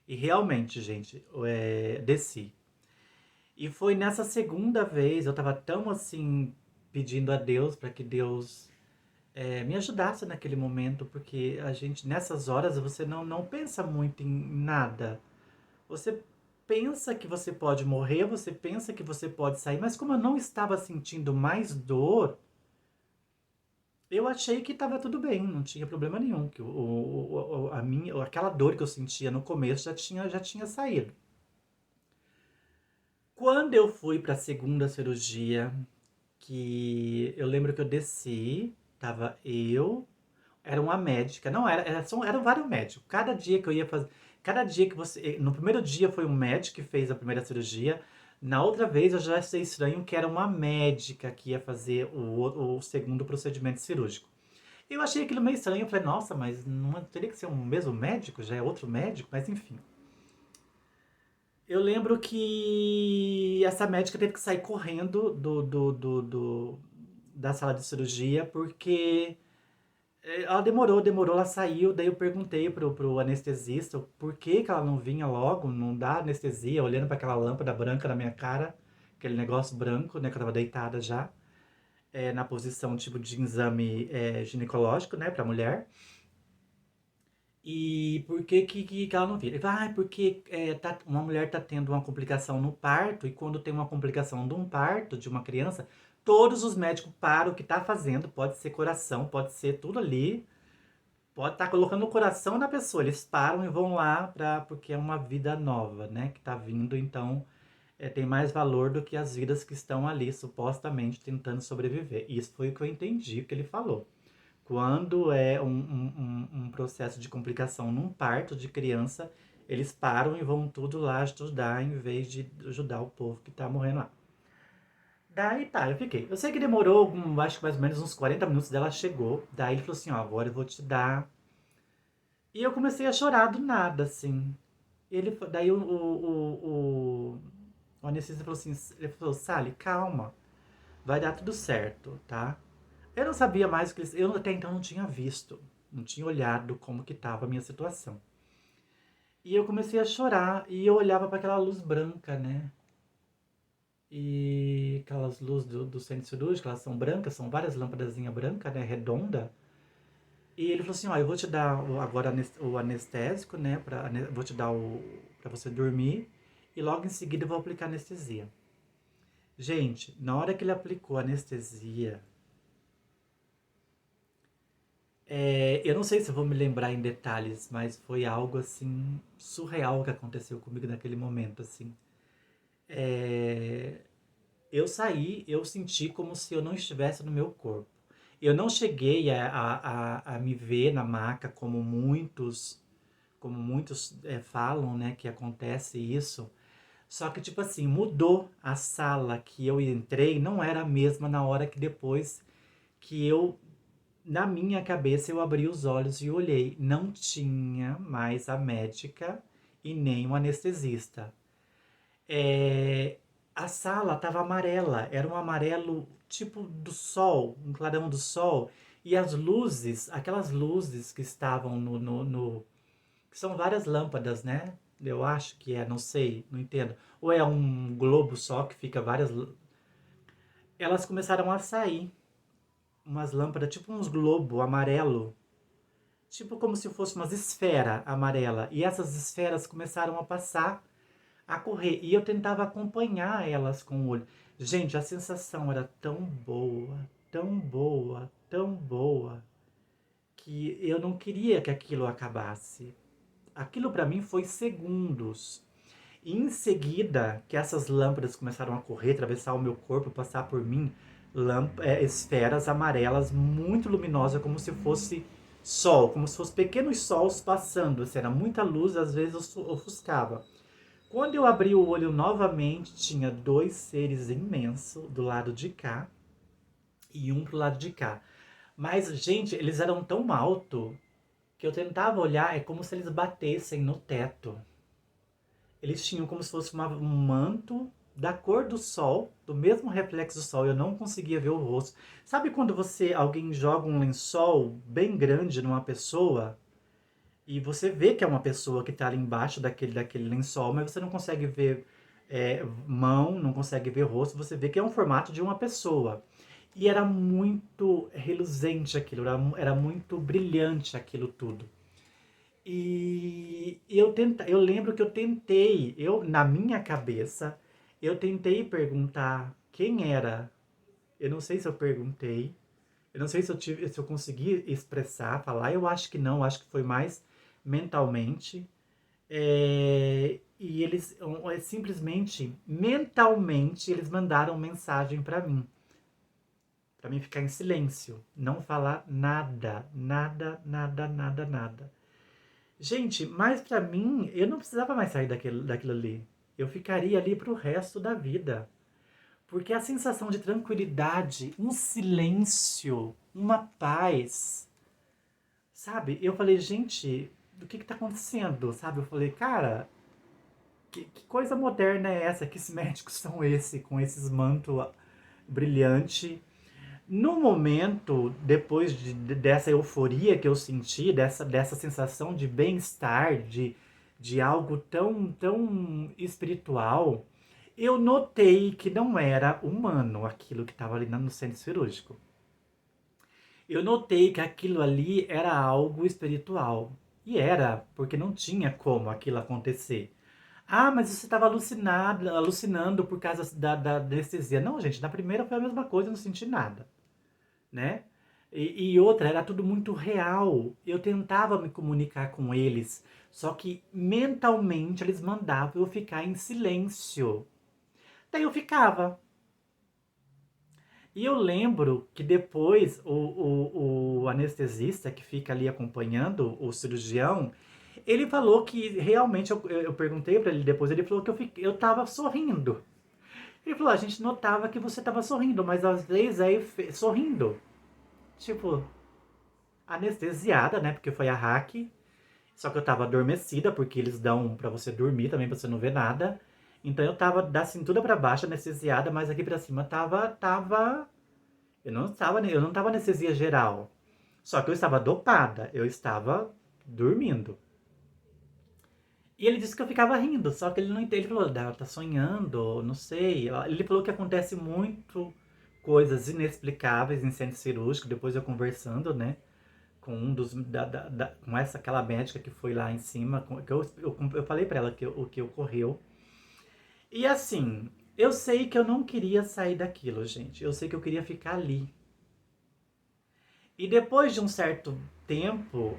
E realmente, gente, desci. E foi nessa segunda vez, eu tava tão assim, pedindo a Deus para que Deus me ajudasse naquele momento, porque a gente, nessas horas, você não pensa muito em nada. Você pensa que você pode morrer, você pensa que você pode sair, mas como eu não estava sentindo mais dor, eu achei que estava tudo bem, não tinha problema nenhum. Que aquela dor que eu sentia no começo já tinha saído. Quando eu fui para a segunda cirurgia, que eu lembro que eu desci, tava eu, era uma médica, não eram vários médicos. Cada dia que eu ia fazer, cada dia que você, no primeiro dia foi um médico que fez a primeira cirurgia. Na outra vez eu já achei estranho que era uma médica que ia fazer o segundo procedimento cirúrgico. Eu achei aquilo meio estranho. Eu falei, nossa, mas não teria que ser um mesmo médico? Já é outro médico? Mas enfim. Eu lembro que essa médica teve que sair correndo da sala de cirurgia porque ela demorou, ela saiu. Daí eu perguntei pro anestesista por que ela não vinha logo, não dá anestesia, olhando para aquela lâmpada branca na minha cara, aquele negócio branco, né, que eu tava deitada já, na posição tipo de exame ginecológico, né, pra mulher. E por que ela não vira? Ele fala, porque uma mulher tá tendo uma complicação no parto, e quando tem uma complicação de um parto de uma criança, todos os médicos param o que tá fazendo, pode ser coração, pode ser tudo ali, pode estar colocando o coração na pessoa, eles param e vão lá porque é uma vida nova, né, que tá vindo, então tem mais valor do que as vidas que estão ali, supostamente, tentando sobreviver. Isso foi o que eu entendi que ele falou. Quando é um processo de complicação num parto de criança, eles param e vão tudo lá ajudar em vez de ajudar o povo que tá morrendo lá. Daí tá, eu fiquei. Eu sei que demorou, acho que mais ou menos uns 40 minutos dela chegou. Daí ele falou assim, ó, agora eu vou te dar. E eu comecei a chorar do nada, assim. Daí o anestesista falou assim, ele falou, Sally, calma, vai dar tudo certo, tá? Eu não sabia mais o que eles. Eu até então não tinha visto, não tinha olhado como que estava a minha situação. E eu comecei a chorar e eu olhava para aquela luz branca, né? E aquelas luzes do centro cirúrgico, elas são brancas, são várias lâmpadazinhas brancas, né? Redonda. E ele falou assim: ó, eu vou te dar agora o anestésico, né? Vou te dar para você dormir. E logo em seguida eu vou aplicar anestesia. Gente, na hora que ele aplicou a anestesia, eu não sei se eu vou me lembrar em detalhes, mas foi algo assim surreal que aconteceu comigo naquele momento, assim. É, eu saí, eu senti como se eu não estivesse no meu corpo. Eu não cheguei a me ver na maca como muitos falam, né, que acontece isso. Só que, tipo assim, mudou a sala que eu entrei, não era a mesma na hora que depois que eu, na minha cabeça, eu abri os olhos e olhei. Não tinha mais a médica e nem o anestesista. É, a sala tava amarela, era um amarelo tipo do sol, um clarão do sol. E as luzes, aquelas luzes que estavam que são várias lâmpadas, né? Eu acho que é, não sei, não entendo. Ou é um globo só que fica várias. Elas começaram a sair, umas lâmpadas, tipo uns globo amarelo, tipo como se fosse umas esfera amarela. E essas esferas começaram a passar, a correr. E eu tentava acompanhar elas com o olho. Gente, a sensação era tão boa, tão boa, tão boa, que eu não queria que aquilo acabasse. Aquilo para mim foi segundos. E em seguida, que essas lâmpadas começaram a correr, atravessar o meu corpo, passar por mim, esferas amarelas muito luminosas, como se fosse sol, como se fossem pequenos sols passando. Assim, era muita luz, às vezes ofuscava. Quando eu abri o olho novamente, tinha dois seres imensos do lado de cá e um pro lado de cá. Mas, gente, eles eram tão alto que eu tentava olhar, é como se eles batessem no teto. Eles tinham como se fosse um manto da cor do sol, do mesmo reflexo do sol. Eu não conseguia ver o rosto. Sabe quando alguém joga um lençol bem grande numa pessoa e você vê que é uma pessoa que está ali embaixo daquele lençol, mas você não consegue ver mão, não consegue ver rosto, você vê que é um formato de uma pessoa. E era muito reluzente aquilo, era muito brilhante aquilo tudo. E eu lembro que eu tentei, na minha cabeça, eu tentei perguntar quem era. Eu não sei se eu perguntei, eu não sei se eu consegui expressar, falar. Eu acho que não, acho que foi mais mentalmente. E eles simplesmente, mentalmente, eles mandaram mensagem para mim ficar em silêncio, não falar nada, nada, nada, nada, nada. Gente, mas pra mim, eu não precisava mais sair daquilo ali. Eu ficaria ali pro resto da vida. Porque a sensação de tranquilidade, um silêncio, uma paz, sabe? Eu falei, gente, do que tá acontecendo? Sabe? Eu falei, cara, que coisa moderna é essa? Que médicos são com esses mantos brilhantes? No momento, depois dessa euforia que eu senti, dessa sensação de bem-estar, de algo tão espiritual, eu notei que não era humano aquilo que estava ali no centro cirúrgico. Eu notei que aquilo ali era algo espiritual. E era, porque não tinha como aquilo acontecer. Ah, mas você estava alucinando por causa da anestesia. Não, gente, na primeira foi a mesma coisa, eu não senti nada, né? E outra, era tudo muito real. Eu tentava me comunicar com eles, só que mentalmente eles mandavam eu ficar em silêncio. Daí eu ficava. E eu lembro que depois o anestesista que fica ali acompanhando o cirurgião, ele falou que realmente, eu perguntei pra ele depois, ele falou que eu tava sorrindo. Ele falou, a gente notava que você tava sorrindo, mas às vezes aí sorrindo. Tipo, anestesiada, né? Porque foi a hack. Só que eu tava adormecida, porque eles dão pra você dormir também, pra você não ver nada. Então eu tava da cintura pra baixo anestesiada, mas aqui pra cima eu não tava anestesia geral. Só que eu estava dopada, eu estava dormindo. E ele disse que eu ficava rindo, só que ele não entende. Ele falou, tá sonhando, não sei. Ele falou que acontece muito coisas inexplicáveis em centro cirúrgico, depois eu conversando, né? Com um dos com aquela médica que foi lá em cima, que eu falei pra ela o que ocorreu. E assim, eu sei que eu não queria sair daquilo, gente. Eu sei que eu queria ficar ali. E depois de um certo tempo,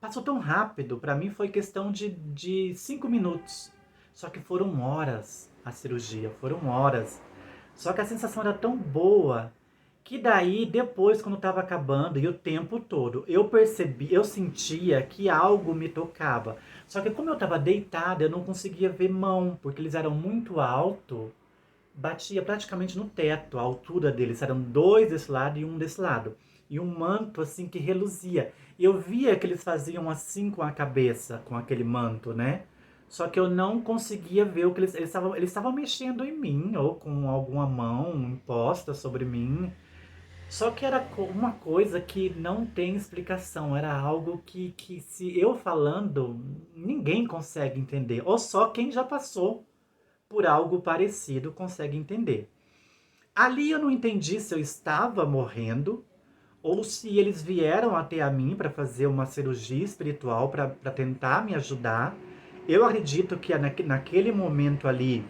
passou tão rápido. Pra mim foi questão de 5 minutos. Só que foram horas a cirurgia, foram horas. Só que a sensação era tão boa Que daí, depois, quando tava acabando, e o tempo todo, eu percebi, eu sentia que algo me tocava. Só que como eu tava deitada, eu não conseguia ver mão, porque eles eram muito alto, batia praticamente no teto, a altura deles. Eram dois desse lado e um desse lado. E um manto, assim, que reluzia. E eu via que eles faziam assim com a cabeça, com aquele manto, né? Só que eu não conseguia ver o que eles estavam mexendo em mim, ou com alguma mão imposta sobre mim. Só que era uma coisa que não tem explicação. Era algo que se eu falando, ninguém consegue entender. Ou só quem já passou por algo parecido consegue entender. Ali eu não entendi se eu estava morrendo ou se eles vieram até a mim para fazer uma cirurgia espiritual para tentar me ajudar. Eu acredito que naquele momento ali,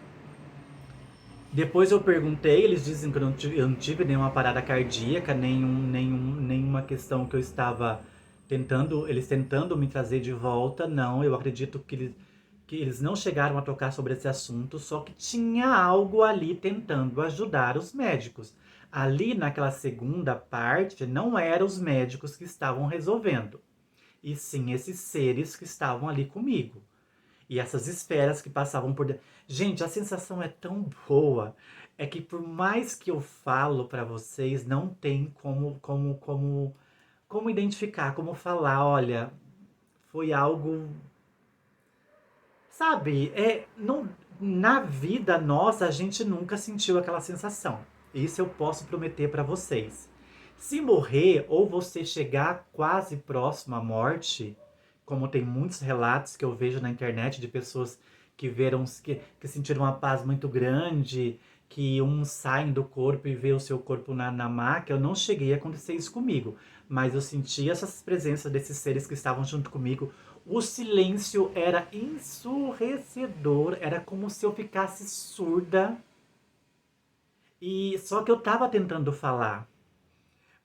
depois eu perguntei, eles dizem que eu não tive nenhuma parada cardíaca, nenhuma questão que eu estava tentando, eles tentando me trazer de volta. Não, eu acredito que eles não chegaram a tocar sobre esse assunto, só que tinha algo ali tentando ajudar os médicos. Ali naquela segunda parte, não eram os médicos que estavam resolvendo, e sim esses seres que estavam ali comigo. E essas esferas que passavam por dentro. Gente, a sensação é tão boa. É que por mais que eu falo pra vocês, não tem como identificar, como falar, olha, foi algo, sabe? Não, na vida nossa a gente nunca sentiu aquela sensação. Isso eu posso prometer pra vocês. Se morrer ou você chegar quase próximo à morte, como tem muitos relatos que eu vejo na internet de pessoas que viram, que sentiram uma paz muito grande, que uns saem do corpo e vê o seu corpo na maca, eu não cheguei a acontecer isso comigo, mas eu senti essas presenças desses seres que estavam junto comigo. O silêncio era ensurdecedor, era como se eu ficasse surda, e só que eu tava tentando falar.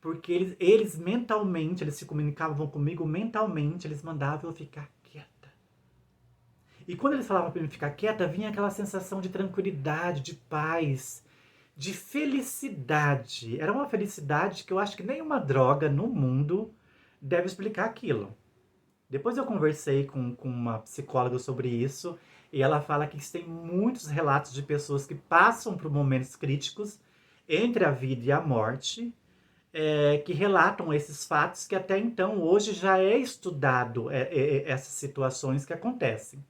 Porque eles mentalmente, eles se comunicavam comigo mentalmente, eles mandavam eu ficar quieta. E quando eles falavam para mim ficar quieta, vinha aquela sensação de tranquilidade, de paz, de felicidade. Era uma felicidade que eu acho que nenhuma droga no mundo deve explicar aquilo. Depois eu conversei com uma psicóloga sobre isso, e ela fala que tem muitos relatos de pessoas que passam por momentos críticos entre a vida e a morte, que relatam esses fatos que até então hoje já é estudado, essas situações que acontecem.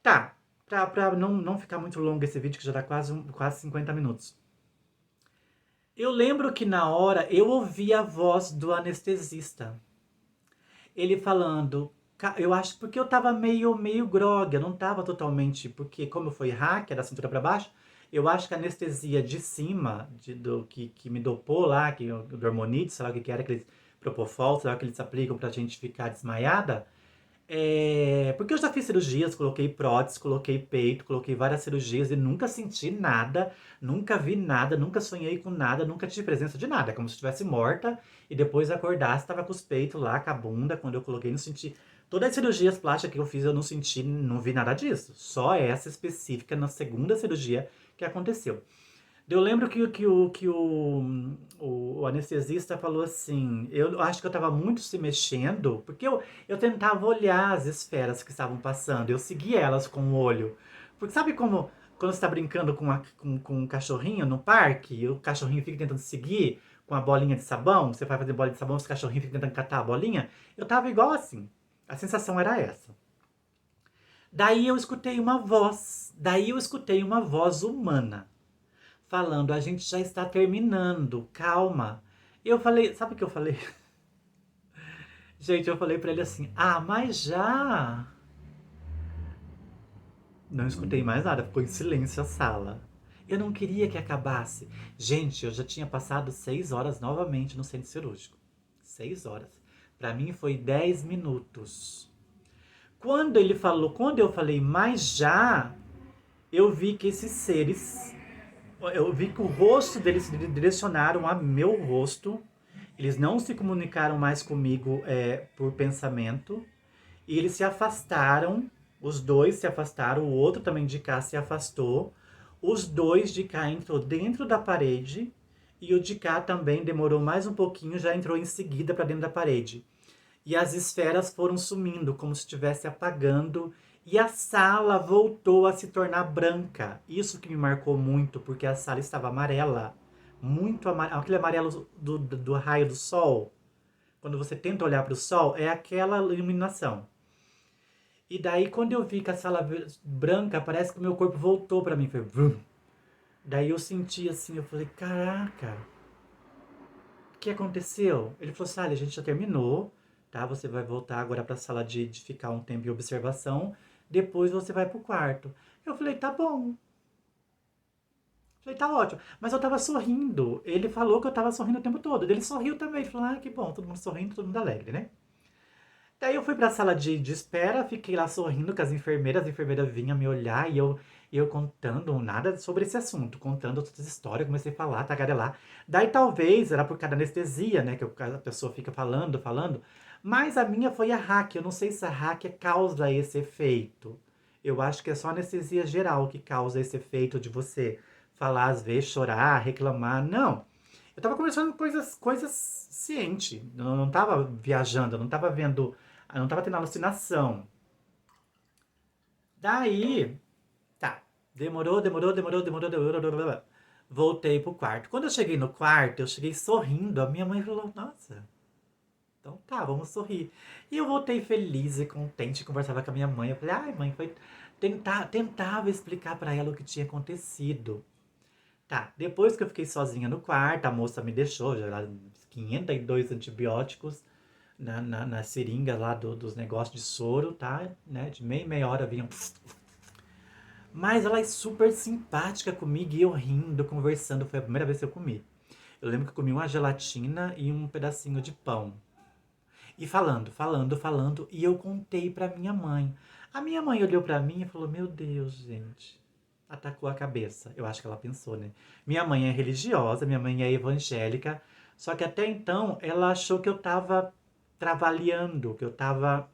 Tá, pra não ficar muito longo esse vídeo, que já dá quase 50 minutos. Eu lembro que na hora eu ouvi a voz do anestesista. Ele falando, eu acho porque eu tava meio grogue, eu não tava totalmente, porque como foi hacker da cintura pra baixo, eu acho que a anestesia de cima, que me dopou lá, do hormonite, sei lá o que era, aqueles propofol, sei lá o que eles aplicam pra gente ficar desmaiada, porque eu já fiz cirurgias, coloquei prótese, coloquei peito, coloquei várias cirurgias e nunca senti nada, nunca vi nada, nunca sonhei com nada, nunca tive presença de nada. Como se estivesse morta e depois acordasse, estava com os peitos lá, com a bunda. Quando eu coloquei, não senti. Todas as cirurgias plásticas que eu fiz, eu não senti, não vi nada disso. Só essa específica na segunda cirurgia que aconteceu. Eu lembro que o anestesista falou assim, eu acho que eu estava muito se mexendo, porque eu tentava olhar as esferas que estavam passando, eu seguia elas com o olho. Porque sabe como quando você está brincando com um cachorrinho no parque, e o cachorrinho fica tentando seguir com a bolinha de sabão, você vai fazer bola de sabão, o cachorrinho fica tentando catar a bolinha? Eu tava igual assim, a sensação era essa. Daí eu escutei uma voz humana falando, a gente já está terminando, calma. Eu falei, sabe o que eu falei? Gente, eu falei pra ele assim, mas já? Não escutei mais nada, ficou em silêncio a sala. Eu não queria que acabasse. Gente, eu já tinha passado 6 horas novamente no centro cirúrgico. 6 horas. Pra mim foi 10 minutos. Quando eu falei, mas já, eu vi que esses seres, eu vi que o rosto deles se direcionaram a meu rosto. Eles não se comunicaram mais comigo por pensamento. E eles se afastaram. Os dois se afastaram. O outro também de cá se afastou. Os dois de cá entrou dentro da parede. E o de cá também demorou mais um pouquinho, já entrou em seguida para dentro da parede. E as esferas foram sumindo, como se estivesse apagando. E a sala voltou a se tornar branca. Isso que me marcou muito, porque a sala estava amarela. Muito amarelo. Aquele amarelo do raio do sol. Quando você tenta olhar para o sol, é aquela iluminação. E daí, quando eu vi que a sala branca, parece que o meu corpo voltou para mim. Foi vrum. Daí eu senti assim, eu falei, caraca, o que aconteceu? Ele falou, Sally, a gente já terminou, tá? Você vai voltar agora para a sala de ficar um tempo em observação, depois você vai pro quarto. Eu falei, tá bom. Falei, tá ótimo. Mas eu tava sorrindo. Ele falou que eu tava sorrindo o tempo todo. Ele sorriu também. Ele falou, ah, que bom, todo mundo sorrindo, todo mundo alegre, né? Daí eu fui pra sala de espera, fiquei lá sorrindo com as enfermeiras vinham me olhar e eu contando nada sobre esse assunto, contando outras histórias, comecei a falar, tagarelar. Daí talvez era por causa da anestesia, né, que a pessoa fica falando, falando, mas a minha foi a hack, eu não sei se a hack causa esse efeito. Eu acho que é só a anestesia geral que causa esse efeito de você falar às vezes, chorar, reclamar, não. Eu tava conversando coisas ciente. Eu não tava viajando, eu não tava vendo, eu não tava tendo alucinação. Daí, tá. Demorou. Voltei pro quarto. Quando eu cheguei no quarto, eu cheguei sorrindo. A minha mãe falou, nossa, então tá, vamos sorrir. E eu voltei feliz e contente, conversava com a minha mãe. Eu falei, ai mãe, foi tentava explicar pra ela o que tinha acontecido. Tá, depois que eu fiquei sozinha no quarto, a moça me deixou, já era 502 antibióticos na seringa lá dos negócios de soro, tá? Né? De meia hora vinham. Mas ela é super simpática comigo e eu rindo, conversando. Foi a primeira vez que eu comi. Eu lembro que eu comi uma gelatina e um pedacinho de pão. E falando. E eu contei pra minha mãe. A minha mãe olhou pra mim e falou: Meu Deus, gente. Atacou a cabeça. Eu acho que ela pensou, né? Minha mãe é religiosa, minha mãe é evangélica. Só que até então ela achou que eu tava trabalhando, que eu tava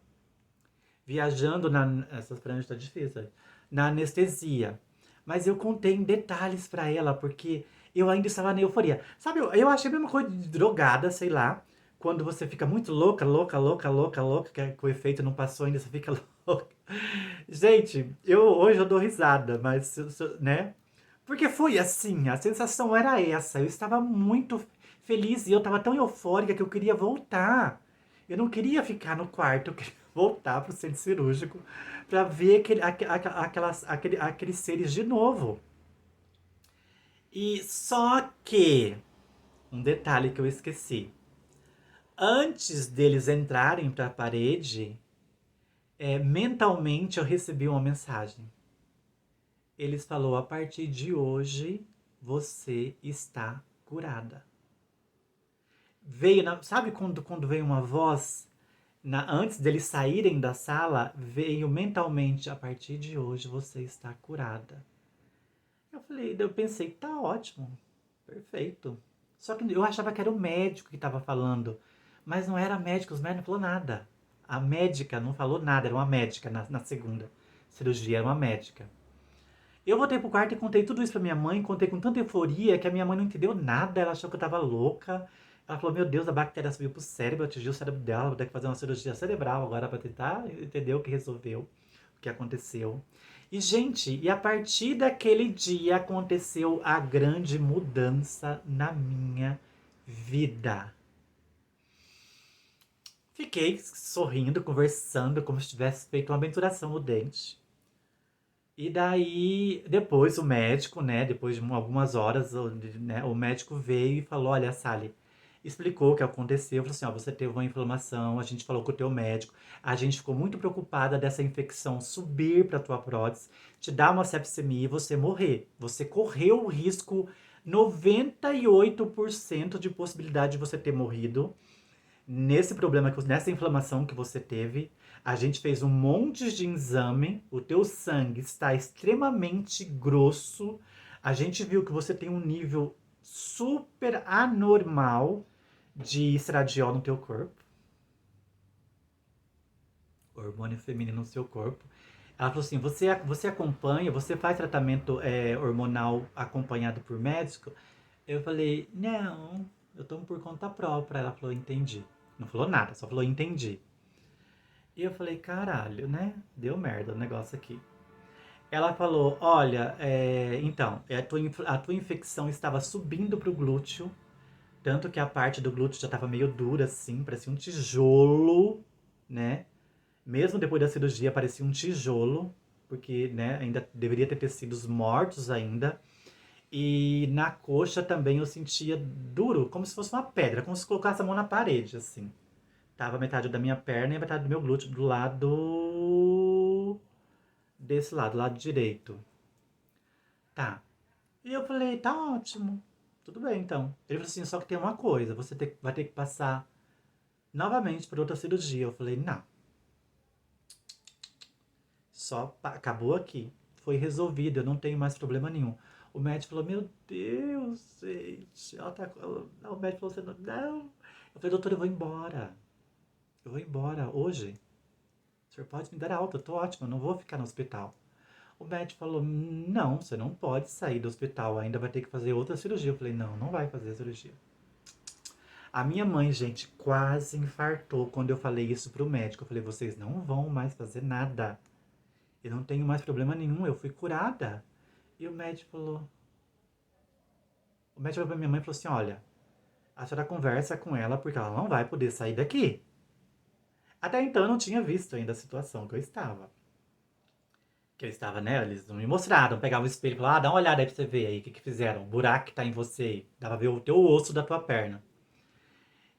viajando essas pranchas tá difícil, na anestesia. Mas eu contei em detalhes pra ela, porque eu ainda estava na euforia. Sabe, eu achei a mesma coisa de drogada, sei lá. Quando você fica muito louca, que o efeito não passou ainda, você fica louca. Gente, hoje eu dou risada, mas, né? Porque foi assim, a sensação era essa. Eu estava muito feliz e eu estava tão eufórica que eu queria voltar. Eu não queria ficar no quarto, eu queria voltar pro centro cirúrgico para ver aqueles seres de novo. E só que, um detalhe que eu esqueci. Antes deles entrarem para a parede, mentalmente eu recebi uma mensagem. Eles falou: a partir de hoje você está curada. Veio, sabe quando veio uma voz antes deles saírem da sala, veio mentalmente: a partir de hoje você está curada. Eu pensei, tá ótimo, perfeito. Só que eu achava que era o médico que estava falando, mas não era médico, os médicos não falou nada. A médica não falou nada, era uma médica na segunda cirurgia, era uma médica. Eu voltei pro quarto e contei tudo isso pra minha mãe, contei com tanta euforia que a minha mãe não entendeu nada, ela achou que eu tava louca. Ela falou, meu Deus, a bactéria subiu pro cérebro, atingiu o cérebro dela, vou ter que fazer uma cirurgia cerebral agora pra tentar entender o que resolveu, o que aconteceu. E, gente, e a partir daquele dia aconteceu a grande mudança na minha vida. Fiquei sorrindo, conversando, como se tivesse feito uma benturação no dente. E daí, depois o médico, né, depois de algumas horas, né, o médico veio e falou, olha, Sally, explicou o que aconteceu, falou assim, ó, você teve uma inflamação, a gente falou com o teu médico, a gente ficou muito preocupada dessa infecção subir para tua prótese, te dar uma sepsemia e você morrer. Você correu o risco 98% de possibilidade de você ter morrido nesse problema, nessa inflamação que você teve. A gente fez um monte de exame, o teu sangue está extremamente grosso. A gente viu que você tem um nível super anormal de estradiol no teu corpo. Hormônio feminino no seu corpo. Ela falou assim, você acompanha, você faz tratamento hormonal acompanhado por médico? Eu falei, não, eu tomo por conta própria. Ela falou, entendi. Não falou nada, só falou, entendi. E eu falei, caralho, né? Deu merda o negócio aqui. Ela falou, olha, então, a tua infecção estava subindo pro glúteo, tanto que a parte do glúteo já estava meio dura, assim, parecia um tijolo, né? Mesmo depois da cirurgia, parecia um tijolo, porque, né, ainda deveria ter tecidos mortos ainda. E na coxa também eu sentia duro, como se fosse uma pedra, como se colocasse a mão na parede, assim. Tava metade da minha perna e metade do meu glúteo do lado desse lado, lado direito. Tá. E eu falei, tá ótimo. Tudo bem, então. Ele falou assim, só que tem uma coisa, vai ter que passar novamente por outra cirurgia. Eu falei, não. Acabou aqui. Foi resolvido, eu não tenho mais problema nenhum. O médico falou, meu Deus, gente. O médico falou, você não. Eu falei, doutor, eu vou embora. Eu vou embora hoje. O senhor pode me dar alta, eu tô ótimo, eu não vou ficar no hospital. O médico falou, não, você não pode sair do hospital, ainda vai ter que fazer outra cirurgia. Eu falei, não, não vai fazer a cirurgia. A minha mãe, gente, quase infartou quando eu falei isso pro médico. Eu falei, vocês não vão mais fazer nada. Eu não tenho mais problema nenhum, eu fui curada. E o médico falou pra minha mãe e falou assim, olha, a senhora conversa com ela porque ela não vai poder sair daqui. Até então eu não tinha visto ainda a situação que eu estava. Que eu estava, né? Eles não me mostraram, pegavam o espelho e falavam, dá uma olhada aí pra você ver aí o que fizeram. O buraco que tá em você aí. Dava pra ver o teu osso da tua perna.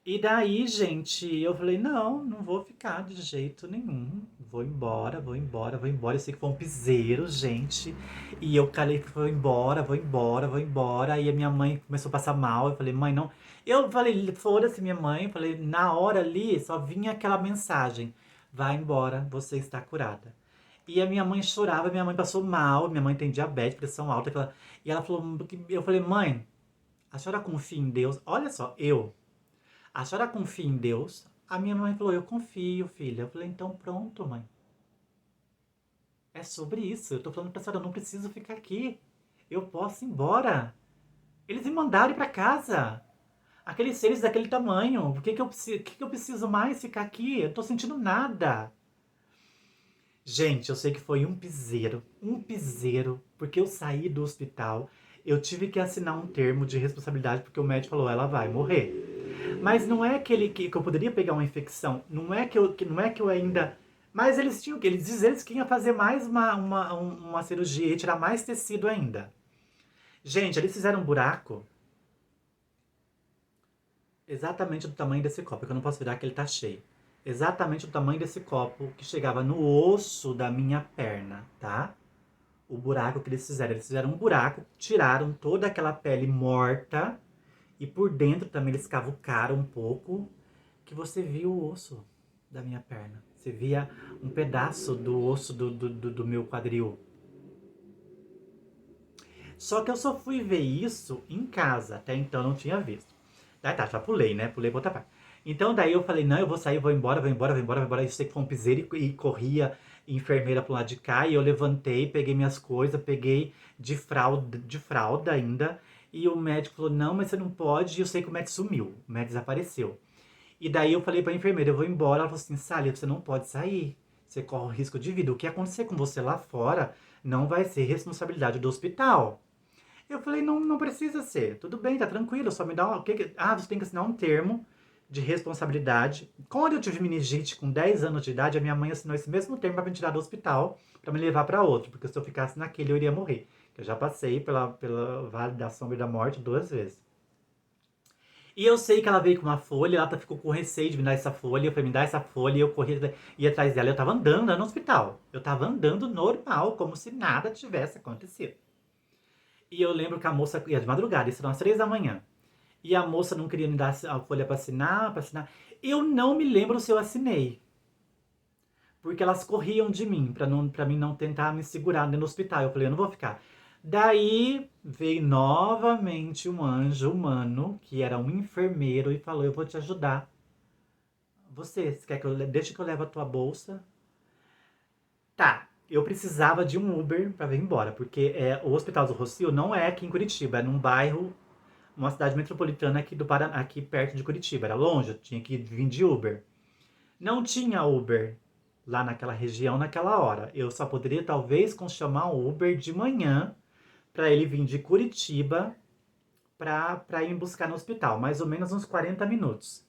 E daí, gente, eu falei, não, não vou ficar de jeito nenhum. Vou embora, vou embora, vou embora. Eu sei que foi um piseiro, gente. E eu calei, vou embora, vou embora, vou embora. Aí a minha mãe começou a passar mal. Eu falei, mãe, não. Eu falei, foda-se minha mãe. Eu falei, na hora ali só vinha aquela mensagem. Vai embora, você está curada. E a minha mãe chorava, minha mãe passou mal, minha mãe tem diabetes, pressão alta. E ela falou, eu falei, mãe, a senhora confia em Deus? Olha só, a senhora confia em Deus? A minha mãe falou, eu confio, filha. Eu falei, então pronto, mãe. É sobre isso. Eu tô falando pra senhora, eu não preciso ficar aqui. Eu posso ir embora. Eles me mandaram ir pra casa. Aqueles seres daquele tamanho. Por que eu preciso mais ficar aqui? Eu não tô sentindo nada. Gente, eu sei que foi um piseiro, porque eu saí do hospital, eu tive que assinar um termo de responsabilidade, porque o médico falou, ela vai morrer. Mas não é que eu poderia pegar uma infecção, não é que eu ainda... Mas eles tinham que, eles que iam fazer mais uma cirurgia e tirar mais tecido ainda. Gente, eles fizeram um buraco exatamente do tamanho desse copo, que eu não posso virar que ele tá cheio. Exatamente do tamanho desse copo que chegava no osso da minha perna, tá? O buraco que eles fizeram. Eles fizeram um buraco, tiraram toda aquela pele morta e por dentro também eles cavucaram um pouco, que você via o osso da minha perna. Você via um pedaço do osso do meu quadril. Só que eu só fui ver isso em casa. Até então eu não tinha visto. Daí tá, já pulei, né? Pulei pra outra parte. Então daí eu falei, não, eu vou sair, vou embora, vou embora, vou embora, vou embora. Eu sei que foi um piseiro e corria enfermeira pro lado de cá. E eu levantei, peguei minhas coisas, peguei de fralda ainda. E o médico falou, não, mas você não pode. E eu sei que o médico sumiu, o médico desapareceu. E daí eu falei pra enfermeira, eu vou embora. Ela falou assim, Sally, você não pode sair. Você corre risco de vida. O que acontecer com você lá fora não vai ser responsabilidade do hospital. Eu falei, não, não precisa ser. Tudo bem, tá tranquilo. Só me dá um... você tem que assinar um termo de responsabilidade. Quando eu tive meningite com 10 anos de idade, a minha mãe assinou esse mesmo termo para me tirar do hospital, para me levar para outro. Porque se eu ficasse naquele, eu iria morrer. Eu já passei pela Vale da Sombra e da Morte 2 vezes. E eu sei que ela veio com uma folha, ela ficou com receio de me dar essa folha. Eu falei, me dá essa folha, e eu corri ia atrás dela. Eu tava andando lá no hospital. Eu tava andando normal, como se nada tivesse acontecido. E eu lembro que a moça ia de madrugada, isso eram as 3 da manhã. E a moça não queria me dar a folha para assinar, para assinar. Eu não me lembro se eu assinei. Porque elas corriam de mim, para mim não tentar me segurar dentro do hospital. Eu falei, eu não vou ficar. Daí veio novamente um anjo humano, que era um enfermeiro, e falou, eu vou te ajudar. Você quer que deixa que eu leve a tua bolsa? Tá, eu precisava de um Uber para vir embora, porque o Hospital do Rocio não é aqui em Curitiba, é num bairro uma cidade metropolitana aqui do Paraná, aqui perto de Curitiba. Era longe, eu tinha que vir de Uber. Não tinha Uber lá naquela região naquela hora. Eu só poderia talvez chamar um Uber de manhã para ele vir de Curitiba para ir me buscar no hospital, mais ou menos uns 40 minutos.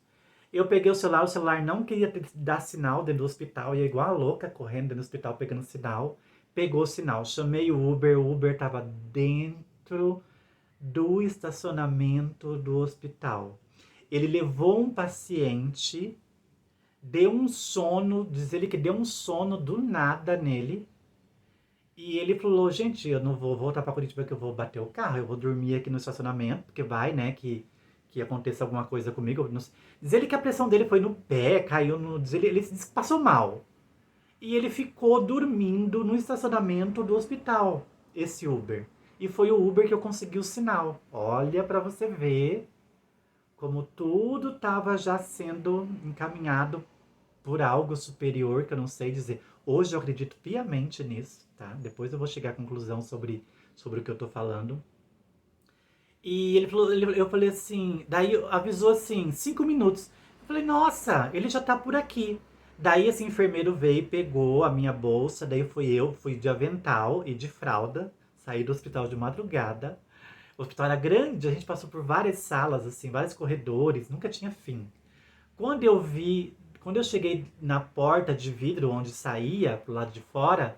Eu peguei o celular não queria dar sinal dentro do hospital, ia igual a louca correndo dentro do hospital pegando sinal. Pegou o sinal, chamei o Uber tava dentro do estacionamento do hospital. Ele levou um paciente, deu um sono, diz ele que deu um sono do nada nele. E ele falou, gente, eu não vou voltar pra Curitiba que eu vou bater o carro, eu vou dormir aqui no estacionamento, porque vai, né, que aconteça alguma coisa comigo. Diz ele que a pressão dele foi no pé, caiu no... ele disse que passou mal. E ele ficou dormindo no estacionamento do hospital, esse Uber. E foi o Uber que eu consegui o sinal. Olha pra você ver como tudo estava já sendo encaminhado por algo superior, que eu não sei dizer. Hoje eu acredito piamente nisso, tá? Depois eu vou chegar à conclusão sobre o que eu tô falando. E ele falou, eu falei assim, daí avisou assim, 5 minutos. Eu falei, nossa, ele já tá por aqui. Daí esse enfermeiro veio, pegou a minha bolsa, daí fui de avental e de fralda, saí do hospital de madrugada. O hospital era grande, a gente passou por várias salas, assim, vários corredores, nunca tinha fim. Quando eu cheguei na porta de vidro onde saía, pro lado de fora,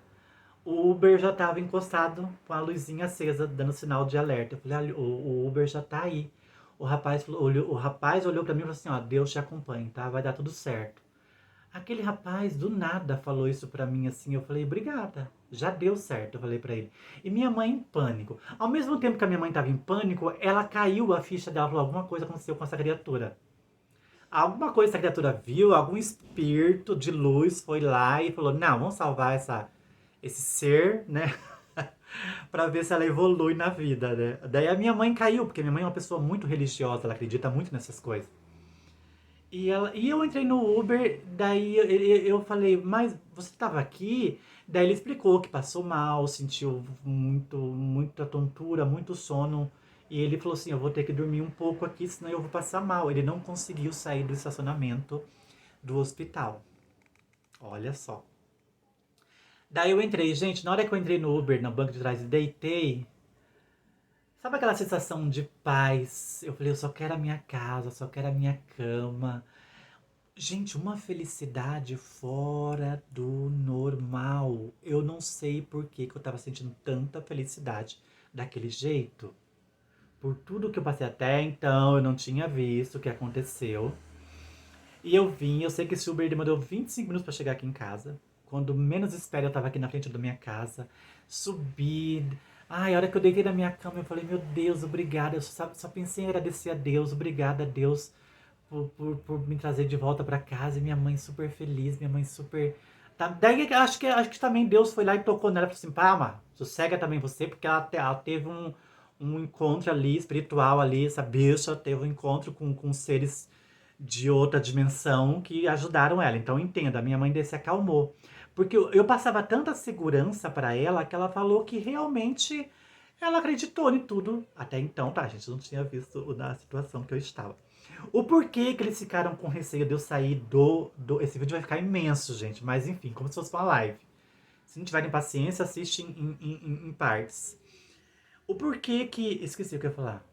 o Uber já estava encostado com a luzinha acesa, dando sinal de alerta. Eu falei, ah, o Uber já tá aí. O rapaz olhou para mim e falou assim, ó, Deus te acompanhe, tá? Vai dar tudo certo. Aquele rapaz do nada falou isso pra mim assim, eu falei, obrigada, já deu certo, eu falei pra ele. E minha mãe em pânico. Ao mesmo tempo que a minha mãe tava em pânico, ela caiu a ficha dela, falou, alguma coisa aconteceu com essa criatura. Alguma coisa essa criatura viu, algum espírito de luz foi lá e falou, não, vamos salvar esse ser, né? Pra ver se ela evolui na vida, né? Daí a minha mãe caiu, porque minha mãe é uma pessoa muito religiosa, ela acredita muito nessas coisas. E eu entrei no Uber, daí eu falei, mas você estava aqui? Daí ele explicou que passou mal, sentiu muita tontura, muito sono. E ele falou assim, eu vou ter que dormir um pouco aqui, senão eu vou passar mal. Ele não conseguiu sair do estacionamento do hospital. Olha só. Daí eu entrei, gente, na hora que eu entrei no Uber, no banco de trás e deitei, sabe aquela sensação de paz? Eu falei, eu só quero a minha casa, eu só quero a minha cama. Gente, uma felicidade fora do normal. Eu não sei por que eu tava sentindo tanta felicidade daquele jeito. Por tudo que eu passei até então, eu não tinha visto o que aconteceu. E eu vim, eu sei que esse Uber demorou 25 minutos pra chegar aqui em casa. Quando menos espero, eu tava aqui na frente da minha casa. Subi. Ai, a hora que eu deitei na minha cama, eu falei, meu Deus, obrigada. Eu só pensei em agradecer a Deus, obrigada a Deus por me trazer de volta pra casa. E minha mãe super feliz, minha mãe super. Tá, daí acho que também Deus foi lá e tocou nela e falou assim: Palma, sossega também você, porque ela teve um encontro ali, espiritual ali, essa bicha teve um encontro com seres de outra dimensão que ajudaram ela. Então entenda, a minha mãe daí se acalmou. Porque eu passava tanta segurança pra ela que ela falou que realmente ela acreditou em tudo. Até então, tá, gente? Não tinha visto da situação que eu estava. O porquê que eles ficaram com receio de eu sair esse vídeo vai ficar imenso, gente. Mas enfim, como se fosse uma live. Se não tiverem paciência, assiste em partes. O porquê que... Esqueci o que eu ia falar.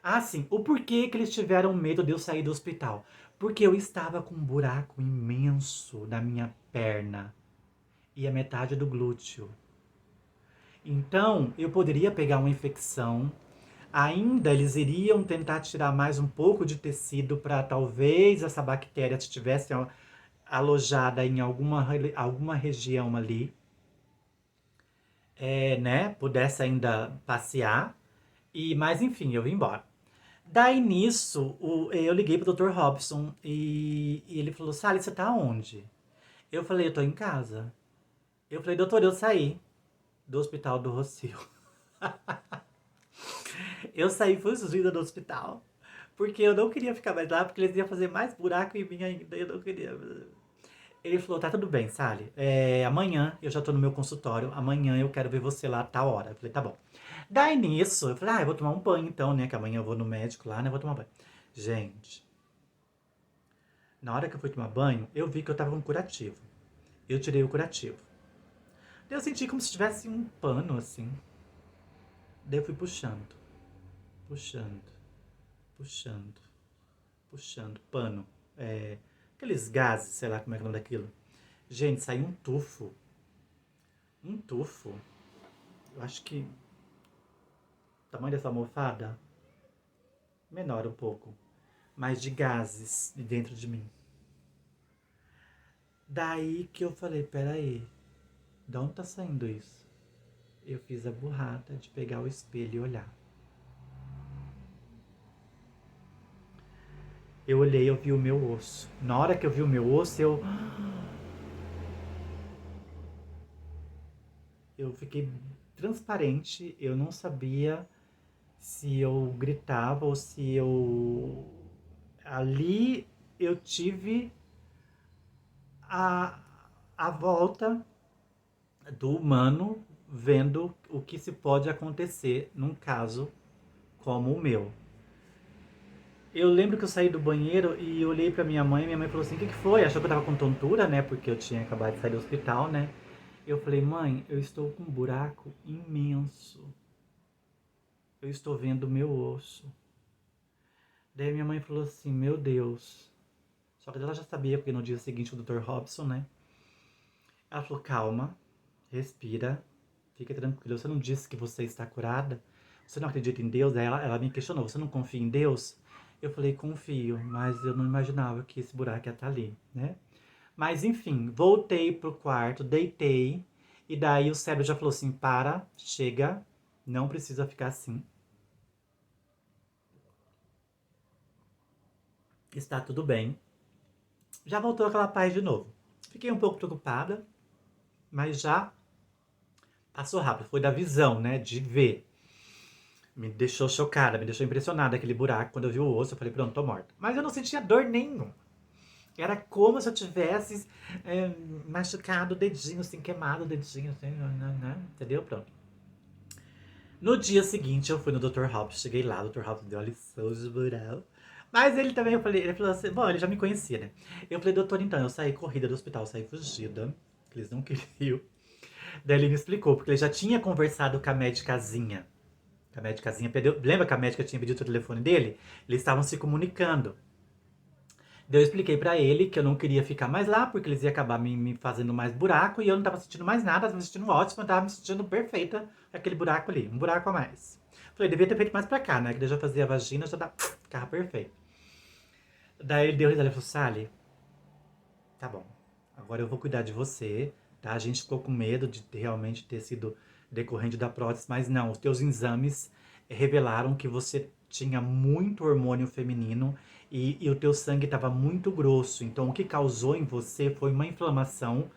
Ah, sim. O porquê que eles tiveram medo de eu sair do hospital. Porque eu estava com um buraco imenso na minha perna. E a metade do glúteo. Então, eu poderia pegar uma infecção. Ainda eles iriam tentar tirar mais um pouco de tecido para talvez essa bactéria estivesse alojada em alguma região ali, né? Pudesse ainda passear. Mas enfim, eu vim embora. Daí nisso, eu liguei pro Dr. Robson e ele falou, Sally, você tá onde? Eu falei, eu tô em casa. Eu falei, doutor, eu saí do hospital do Rocio. Eu saí fugida do hospital. Porque eu não queria ficar mais lá, porque eles iam fazer mais buraco em mim ainda. Eu não queria. Ele falou, tá tudo bem, Sally. Amanhã eu já tô no meu consultório. Amanhã eu quero ver você lá a tal hora. Eu falei, tá bom. Daí nisso, eu falei, eu vou tomar um banho então, né? Que amanhã eu vou no médico lá, né? Vou tomar banho. Gente, na hora que eu fui tomar banho, eu vi que eu tava com curativo. Eu tirei o curativo. Daí eu senti como se tivesse um pano, assim. Daí eu fui puxando, puxando, puxando, puxando, pano. É, aqueles gases, sei lá como é que é o nome daquilo. Gente, saiu um tufo. Um tufo. Eu acho que o tamanho dessa almofada, menor um pouco. Mas de gases de dentro de mim. Daí que eu falei, peraí, de onde tá saindo isso? Eu fiz a burrada de pegar o espelho e olhar. Eu olhei, eu vi o meu osso. Na hora que eu vi o meu osso, eu fiquei transparente. Eu não sabia se eu gritava ou se eu. Ali eu tive a, a volta do humano vendo o que se pode acontecer num caso como o meu. Eu lembro que eu saí do banheiro e olhei pra minha mãe falou assim, o que foi? Achou que eu tava com tontura, né? Porque eu tinha acabado de sair do hospital, né? Eu falei, mãe, eu estou com um buraco imenso. Eu estou vendo o meu osso. Daí minha mãe falou assim, meu Deus. Só que ela já sabia, porque no dia seguinte o Dr. Robson, né? Ela falou, calma, respira, fica tranquila. Você não disse que você está curada? Você não acredita em Deus? Aí ela me questionou, você não confia em Deus? Eu falei, confio, mas eu não imaginava que esse buraco ia estar ali, né? Mas enfim, voltei pro quarto, deitei, e daí o cérebro já falou assim, para, chega, não precisa ficar assim. Está tudo bem. Já voltou aquela paz de novo. Fiquei um pouco preocupada, mas já passou rápido. Foi da visão, né? De ver. Me deixou chocada, me deixou impressionada aquele buraco. Quando eu vi o osso, eu falei, pronto, tô morta. Mas eu não sentia dor nenhuma. Era como se eu tivesse machucado o dedinho, assim, queimado o dedinho, assim, né? Entendeu? Pronto. No dia seguinte, eu fui no Dr. Hobbs, cheguei lá, o Dr. Hobbs deu a lição de moral. Mas ele também, eu falei, ele falou assim, bom, ele já me conhecia, né? Eu falei, doutor, então, eu saí corrida do hospital, saí fugida, que eles não queriam. Daí ele me explicou, porque ele já tinha conversado com a médicazinha. A médicazinha perdeu. Lembra que a médica tinha pedido o telefone dele? Eles estavam se comunicando. Daí eu expliquei pra ele que eu não queria ficar mais lá, porque eles iam acabar me fazendo mais buraco e eu não tava sentindo mais nada, tava me sentindo ótimo, eu tava me sentindo perfeita com aquele buraco ali, um buraco a mais. Falei, devia ter feito mais pra cá, né? Que daí eu já fazia a vagina, já ficava perfeito. Daí ele deu risada e falou, Sally, tá bom, agora eu vou cuidar de você, tá? A gente ficou com medo de realmente ter sido decorrente da prótese, mas não, os teus exames revelaram que você tinha muito hormônio feminino e o teu sangue estava muito grosso. Então, o que causou em você foi uma inflamação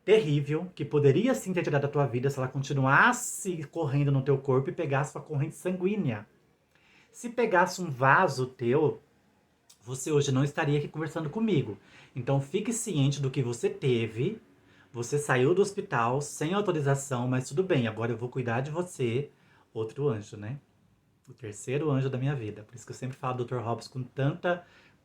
terrível, que poderia sim ter tirado a tua vida se ela continuasse correndo no teu corpo e pegasse a corrente sanguínea. Se pegasse um vaso teu, você hoje não estaria aqui conversando comigo. Então fique ciente do que você teve. Você saiu do hospital sem autorização, mas tudo bem, agora eu vou cuidar de você. Outro anjo, né? O terceiro anjo da minha vida. Por isso que eu sempre falo do Dr. Hobbs com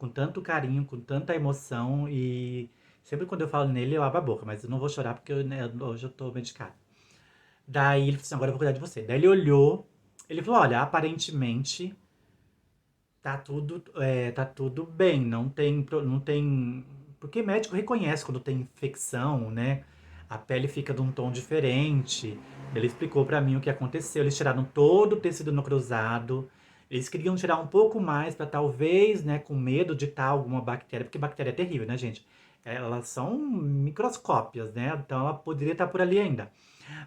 tanto carinho, com tanta emoção e sempre quando eu falo nele eu abro a boca, mas eu não vou chorar porque né, hoje eu tô medicado. Daí ele falou assim, agora eu vou cuidar de você. Daí ele olhou, ele falou, olha, aparentemente tá tudo bem, não tem, porque médico reconhece quando tem infecção, né? A pele fica de um tom diferente. Ele explicou pra mim o que aconteceu. Eles tiraram todo o tecido no cruzado. Eles queriam tirar um pouco mais pra talvez, né, com medo de estar alguma bactéria, porque bactéria é terrível, né, gente? Elas são microscópias, né? Então ela poderia estar por ali ainda.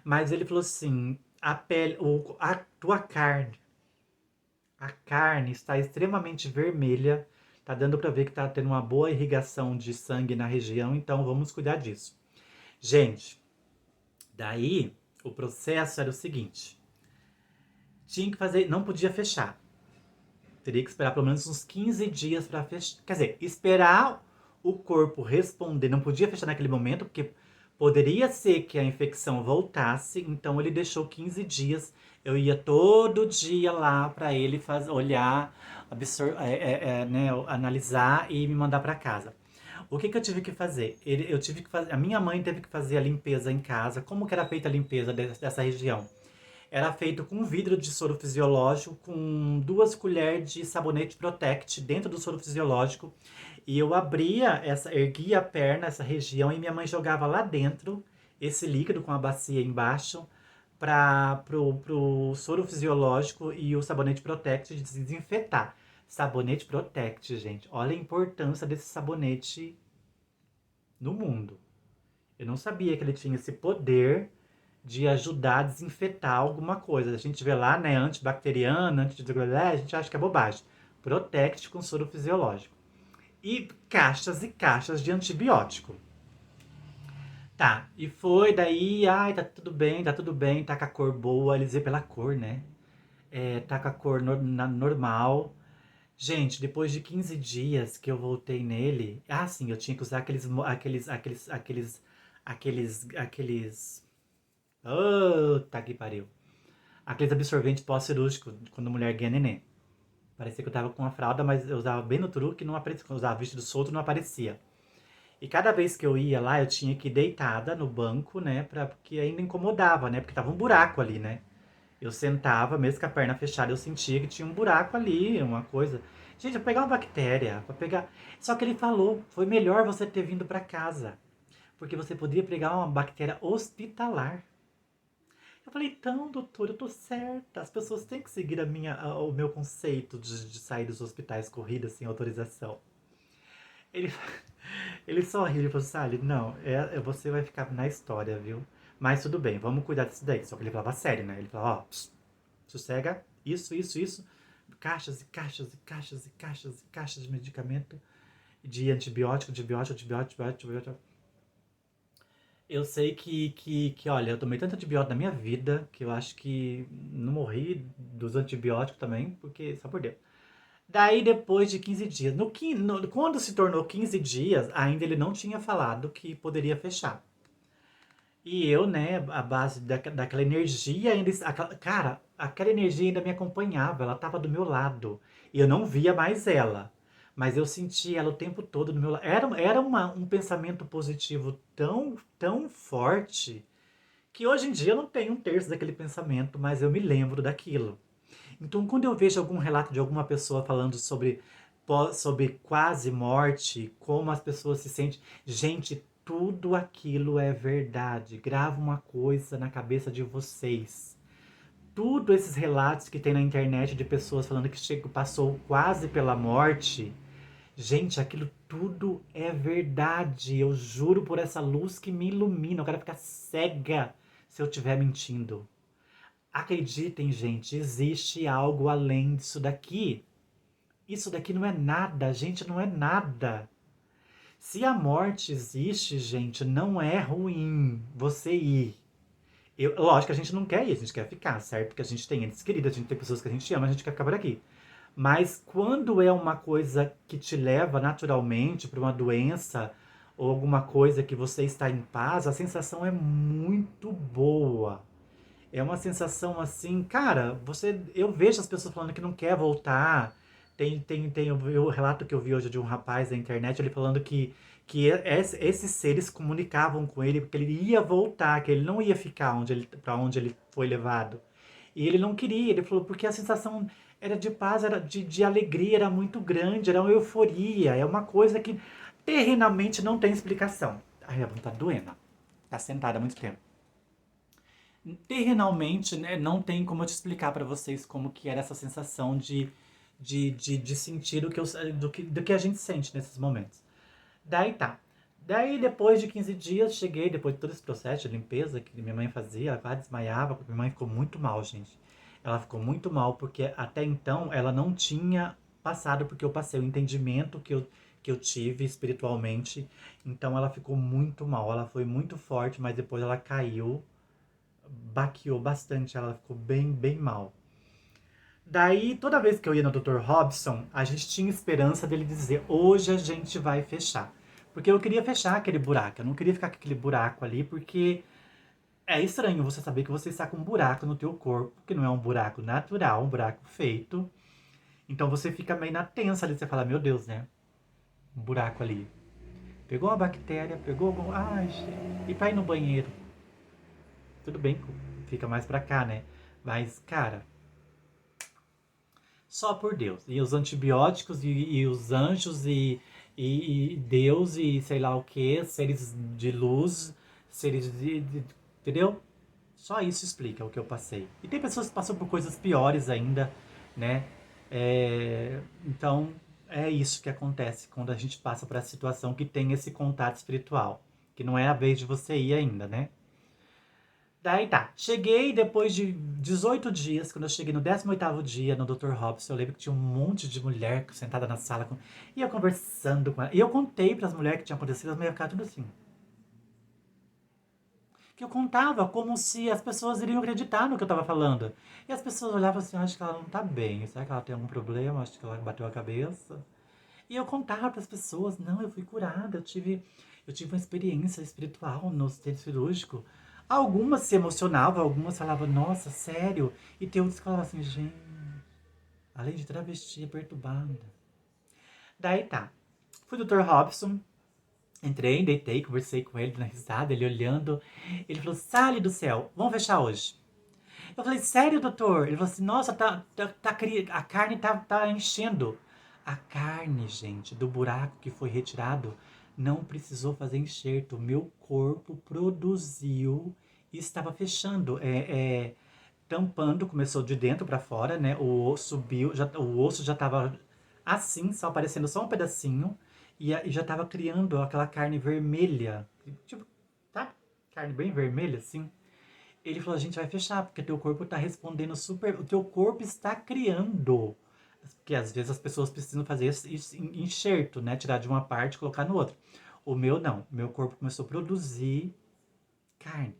Mas ele falou assim: a pele, a tua carne, a carne está extremamente vermelha. Tá dando pra ver que tá tendo uma boa irrigação de sangue na região, então vamos cuidar disso. Gente, daí o processo era o seguinte: tinha que fazer, não podia fechar. Teria que esperar pelo menos uns 15 dias para fechar. Quer dizer, esperar o corpo responder, não podia fechar naquele momento, porque Poderia ser que a infecção voltasse, então ele deixou 15 dias. Eu ia todo dia lá para ele olhar, né, analisar e me mandar para casa. O que eu tive que fazer? Eu tive que fazer, a minha mãe teve que fazer a limpeza em casa. Como que era feita a limpeza dessa região? Era feito com vidro de soro fisiológico, com 2 colheres de sabonete Protect dentro do soro fisiológico. E eu erguia a perna, essa região, e minha mãe jogava lá dentro esse líquido com a bacia embaixo para pro soro fisiológico e o sabonete Protect desinfetar. Sabonete Protect, gente. Olha a importância desse sabonete no mundo. Eu não sabia que ele tinha esse poder de ajudar a desinfetar alguma coisa. A gente vê lá, né, antibacteriana, a gente acha que é bobagem. Protect com soro fisiológico. E caixas de antibiótico. Tá, e foi daí, ai, tá tudo bem, tá com a cor boa, eles vê pela cor, né? Tá com a cor normal. Gente, depois de 15 dias que eu voltei nele, sim, eu tinha que usar tá que pariu. Aqueles absorventes pós-cirúrgicos, quando a mulher ganha neném. Parecia que eu tava com uma fralda, mas eu usava bem no truque, não aparecia. Quando eu usava vestido solto, não aparecia. E cada vez que eu ia lá, eu tinha que ir deitada no banco, né? Porque ainda incomodava, né? Porque tava um buraco ali, né? Eu sentava, mesmo com a perna fechada, eu sentia que tinha um buraco ali, uma coisa. Gente, eu pegar uma bactéria, pra pegar. Só que ele falou, foi melhor você ter vindo pra casa. Porque você poderia pegar uma bactéria hospitalar. Eu falei, então, doutor, eu tô certa. As pessoas têm que seguir o meu conceito de sair dos hospitais corridas sem autorização. Ele, ele só riu, ele falou, Sally, não, você vai ficar na história, viu? Mas tudo bem, vamos cuidar disso daí. Só que ele falava sério, né? Ele falava, ó, sossega, isso. Caixas e caixas e caixas e caixas e caixas de medicamento, de antibiótico. Eu sei olha, eu tomei tanto antibiótico na minha vida que eu acho que não morri dos antibióticos também, porque, só por Deus. Daí, depois de 15 dias, quando se tornou 15 dias, ainda ele não tinha falado que poderia fechar. E eu, né, a base daquela energia ainda. Cara, aquela energia ainda me acompanhava, ela tava do meu lado. E eu não via mais ela. Mas eu sentia ela o tempo todo do meu lado. Era um pensamento positivo tão forte que hoje em dia eu não tenho 1/3 daquele pensamento, mas eu me lembro daquilo. Então, quando eu vejo algum relato de alguma pessoa falando sobre quase morte, como as pessoas se sentem. Gente, tudo aquilo é verdade. Grava uma coisa na cabeça de vocês. Tudo esses relatos que tem na internet de pessoas falando que passou quase pela morte. Gente, aquilo tudo é verdade. Eu juro por essa luz que me ilumina. Eu quero ficar cega se eu estiver mentindo. Acreditem, gente, existe algo além disso daqui. Isso daqui não é nada, gente, não é nada. Se a morte existe, gente, não é ruim você ir. Lógico que a gente não quer ir, a gente quer ficar, certo? Porque a gente tem entes queridos, a gente tem pessoas que a gente ama, a gente quer ficar por aqui. Mas quando é uma coisa que te leva naturalmente para uma doença ou alguma coisa que você está em paz, a sensação é muito boa. É uma sensação assim, cara, eu vejo as pessoas falando que não quer voltar. Tem o relato que eu vi hoje de um rapaz na internet, ele falando que esses seres comunicavam com ele porque ele ia voltar, que ele não ia ficar para onde ele foi levado. E ele não queria, ele falou, porque a sensação era de paz, era de alegria, era muito grande, era uma euforia, é uma coisa que terrenamente não tem explicação. Ai, a bunda tá doendo. Tá sentada há muito tempo. Terrenalmente, né, não tem como eu te explicar pra vocês como que era essa sensação de sentir do que a gente sente nesses momentos. Daí tá. Daí, depois de 15 dias, cheguei, depois de todo esse processo de limpeza que minha mãe fazia, ela quase desmaiava, porque minha mãe ficou muito mal, gente. Ela ficou muito mal, porque até então ela não tinha passado, porque eu passei o entendimento que eu tive espiritualmente. Então ela ficou muito mal, ela foi muito forte, mas depois ela caiu, baqueou bastante, ela ficou bem mal. Daí, toda vez que eu ia no Dr. Robson, a gente tinha esperança dele dizer: hoje a gente vai fechar. Porque eu queria fechar aquele buraco. Eu não queria ficar com aquele buraco ali, porque é estranho você saber que você está com um buraco no teu corpo, que não é um buraco natural, um buraco feito. Então você fica meio na tensa ali, você fala, meu Deus, né? Um buraco ali. Pegou uma bactéria, pegou algum... Ai, gente. E pra ir no banheiro? Tudo bem, fica mais pra cá, né? Mas, cara, só por Deus. E os antibióticos e os anjos e Deus e sei lá o que, seres de luz, seres entendeu? Só isso explica o que eu passei. E tem pessoas que passam por coisas piores ainda, né? Então, é isso que acontece quando a gente passa por essa situação que tem esse contato espiritual. Que não é a vez de você ir ainda, né? Daí tá, cheguei depois de 18 dias, quando eu cheguei no 18º dia no Dr. Robson, eu lembro que tinha um monte de mulher sentada na sala, e eu conversando com ela. E eu contei pras mulheres que tinha acontecido, as mulheres ficaram tudo assim. Que eu contava como se as pessoas iriam acreditar no que eu tava falando. E as pessoas olhavam assim, acho que ela não tá bem, será que ela tem algum problema? Acho que ela bateu a cabeça. E eu contava para as pessoas, não, eu fui curada, eu tive uma experiência espiritual no centro cirúrgico. Algumas se emocionavam, algumas falavam, nossa, sério? E tem outras que falavam assim, gente, além de travesti, é perturbada. Daí tá, fui Dr. Robson, entrei, deitei, conversei com ele na risada, ele olhando. Ele falou, Sally do céu, vamos fechar hoje. Eu falei, sério, doutor? Ele falou assim, nossa, a carne tá enchendo. A carne, gente, do buraco que foi retirado, não precisou fazer enxerto. O meu corpo produziu e estava fechando, tampando, começou de dentro para fora, né? O osso subiu, o osso já estava assim, só aparecendo só um pedacinho, e já estava criando aquela carne vermelha, tipo, tá? Carne bem vermelha, assim. Ele falou, a gente vai fechar, porque teu corpo está respondendo super. O teu corpo está criando. Porque às vezes as pessoas precisam fazer isso enxerto, né? Tirar de uma parte e colocar no outro. O meu não. O meu corpo começou a produzir carne.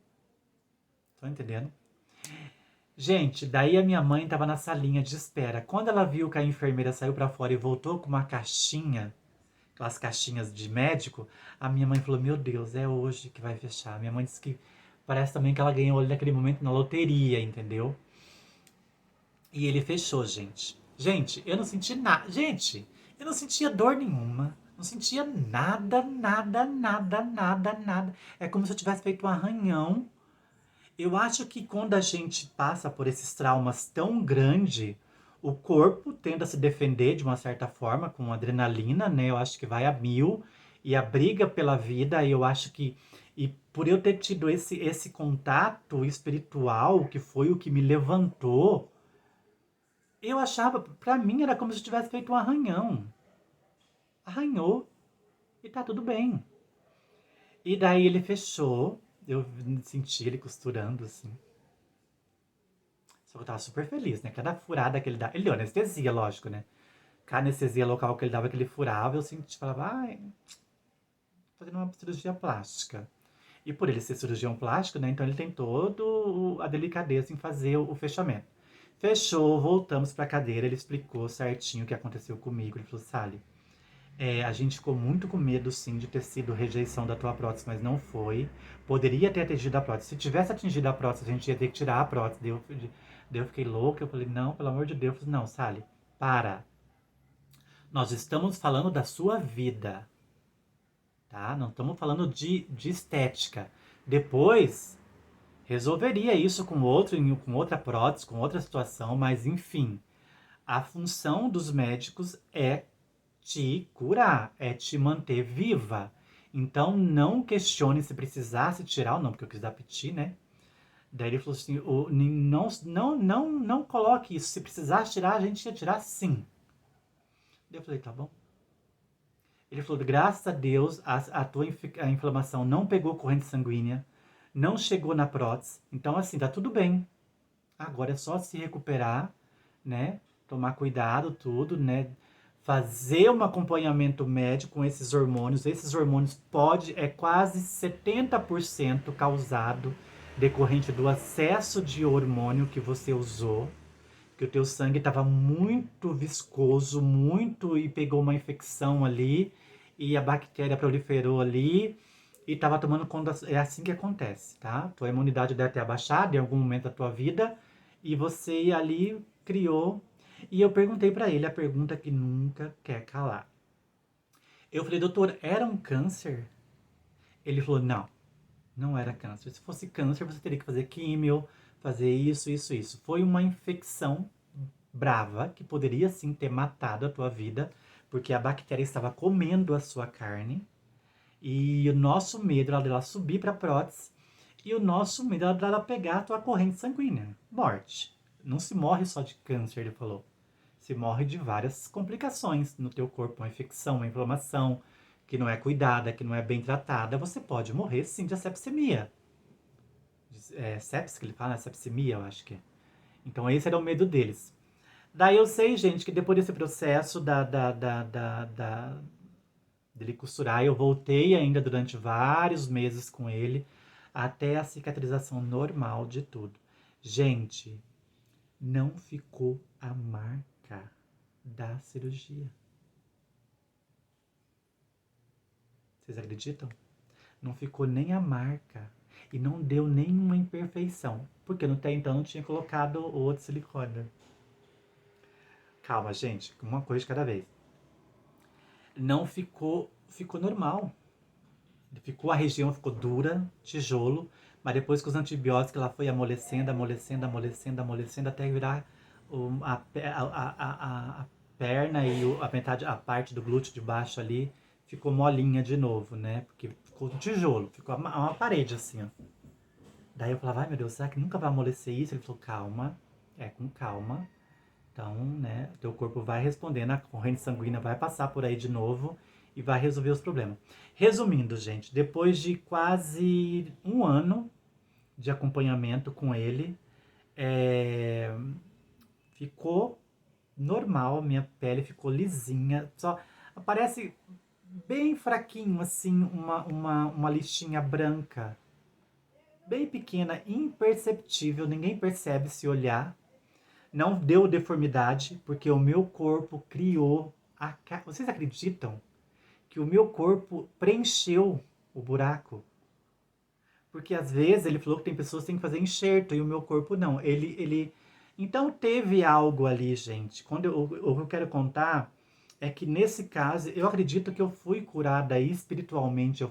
Estão entendendo? Gente, daí a minha mãe estava na salinha de espera. Quando ela viu que a enfermeira saiu para fora e voltou com uma caixinha, aquelas caixinhas de médico, a minha mãe falou, meu Deus, é hoje que vai fechar. Minha mãe disse que parece também que ela ganhou ali naquele momento na loteria, entendeu? E ele fechou, gente. Gente, eu não senti nada. Gente, eu não sentia dor nenhuma. Não sentia nada, nada, nada, nada, nada. É como se eu tivesse feito um arranhão. Eu acho que quando a gente passa por esses traumas tão grandes, o corpo tende a se defender de uma certa forma, com adrenalina, né? Eu acho que vai a mil. E a briga pela vida, eu acho que. E por eu ter tido esse contato espiritual, que foi o que me levantou, eu achava, pra mim era como se eu tivesse feito um arranhão. Arranhou e tá tudo bem. E daí ele fechou, eu senti ele costurando assim. Só que eu tava super feliz, né? Cada furada que ele dá. Ele deu anestesia, lógico, né? Cada anestesia local que ele dava, que ele furava, eu senti, falava, ai, fazendo uma cirurgia plástica. E por ele ser cirurgião plástico, né? Então ele tem toda a delicadeza em fazer o fechamento. Fechou, voltamos pra cadeira, ele explicou certinho o que aconteceu comigo. Ele falou, Sally, a gente ficou muito com medo, sim, de ter sido rejeição da tua prótese, mas não foi. Poderia ter atingido a prótese. Se tivesse atingido a prótese, a gente ia ter que tirar a prótese. Daí eu fiquei louca, eu falei, não, pelo amor de Deus. Eu falei, não, Sally, para. Nós estamos falando da sua vida, tá? Não estamos falando de estética. Depois, resolveria isso com outra prótese, com outra situação, mas enfim. A função dos médicos é te curar, é te manter viva. Então não questione se precisasse tirar ou não, porque eu quis dar piti, né? Daí ele falou assim, não coloque isso. Se precisasse tirar, a gente ia tirar sim. Daí eu falei, tá bom. Ele falou, graças a Deus, a inflamação não pegou corrente sanguínea, não chegou na prótese. Então assim, tá tudo bem. Agora é só se recuperar, né? Tomar cuidado, tudo, né? Fazer um acompanhamento médico com esses hormônios. Esses hormônios é quase 70% causado decorrente do excesso de hormônio que você usou, que o teu sangue estava muito viscoso, muito, e pegou uma infecção ali, e a bactéria proliferou ali e estava tomando conta. É assim que acontece, tá? Tua imunidade deve ter abaixado em algum momento da tua vida e você ali criou. E eu perguntei pra ele a pergunta que nunca quer calar. Eu falei, doutor, era um câncer? Ele falou, não, não era câncer. Se fosse câncer, você teria que fazer químio, fazer isso, isso, isso. Foi uma infecção brava que poderia sim ter matado a tua vida, porque a bactéria estava comendo a sua carne. E o nosso medo era dela subir para a prótese. E o nosso medo era dela pegar a tua corrente sanguínea. Morte. Não se morre só de câncer, ele falou. Se morre de várias complicações no teu corpo. Uma infecção, uma inflamação que não é cuidada, que não é bem tratada. Você pode morrer sim de sepsemia. É sepsis que ele fala, né? Sepsemia, eu acho que é. Então esse era o medo deles. Daí eu sei, gente, que depois desse processo dele costurar, eu voltei ainda durante vários meses com ele, até a cicatrização normal de tudo. Gente, não ficou a marca da cirurgia. Vocês acreditam? Não ficou nem a marca. E não deu nenhuma imperfeição. Porque até então não tinha colocado o outro silicone. Calma, gente. Uma coisa de cada vez. Não ficou. Ficou normal. Ficou, a região ficou dura, tijolo, mas depois com os antibióticos ela foi amolecendo, amolecendo, amolecendo, amolecendo, até virar a perna e a parte do glúteo de baixo ali ficou molinha de novo, né? Porque ficou um tijolo, ficou uma parede assim, ó. Daí eu falava, ai meu Deus, será que nunca vai amolecer isso? Ele falou, calma, é com calma. Então, né, teu corpo vai respondendo, a corrente sanguínea vai passar por aí de novo e vai resolver os problemas. Resumindo, gente, depois de quase um ano de acompanhamento com ele, ficou normal, minha pele ficou lisinha, só aparece bem fraquinho, assim, uma listinha branca, bem pequena, imperceptível, ninguém percebe se olhar. Não deu deformidade, porque o meu corpo criou a. Vocês acreditam que o meu corpo preencheu o buraco? Porque às vezes ele falou que tem pessoas que têm que fazer enxerto e o meu corpo não. Então teve algo ali, gente. O que eu quero contar é que nesse caso eu acredito que eu fui curada espiritualmente.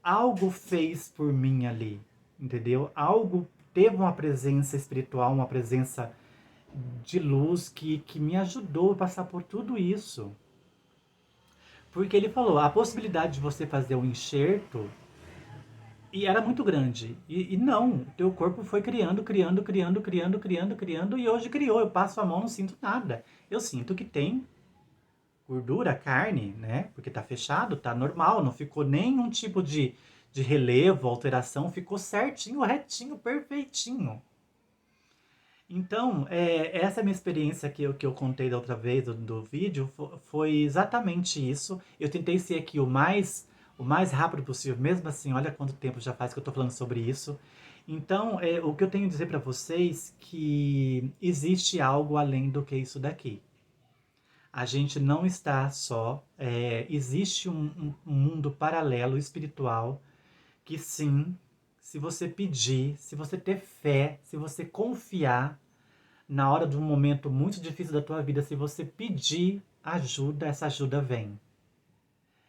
Algo fez por mim ali, entendeu? Algo teve uma presença espiritual, uma presença de luz que me ajudou a passar por tudo isso. Porque ele falou, a possibilidade de você fazer um enxerto e era muito grande. E não, o teu corpo foi criando, criando, criando, criando, criando, criando, e hoje criou. Eu passo a mão, não sinto nada. Eu sinto que tem gordura, carne, né? Porque tá fechado, tá normal, não ficou nenhum tipo de relevo, alteração, ficou certinho, retinho, perfeitinho. Então, essa é a minha experiência que eu contei da outra vez do vídeo, foi exatamente isso. Eu tentei ser aqui o mais rápido possível, mesmo assim, olha quanto tempo já faz que eu estou falando sobre isso. Então, o que eu tenho a dizer para vocês que existe algo além do que isso daqui. A gente não está só, existe um mundo paralelo, espiritual, que sim, se você pedir, se você ter fé, se você confiar, na hora de um momento muito difícil da tua vida, se você pedir ajuda, essa ajuda vem.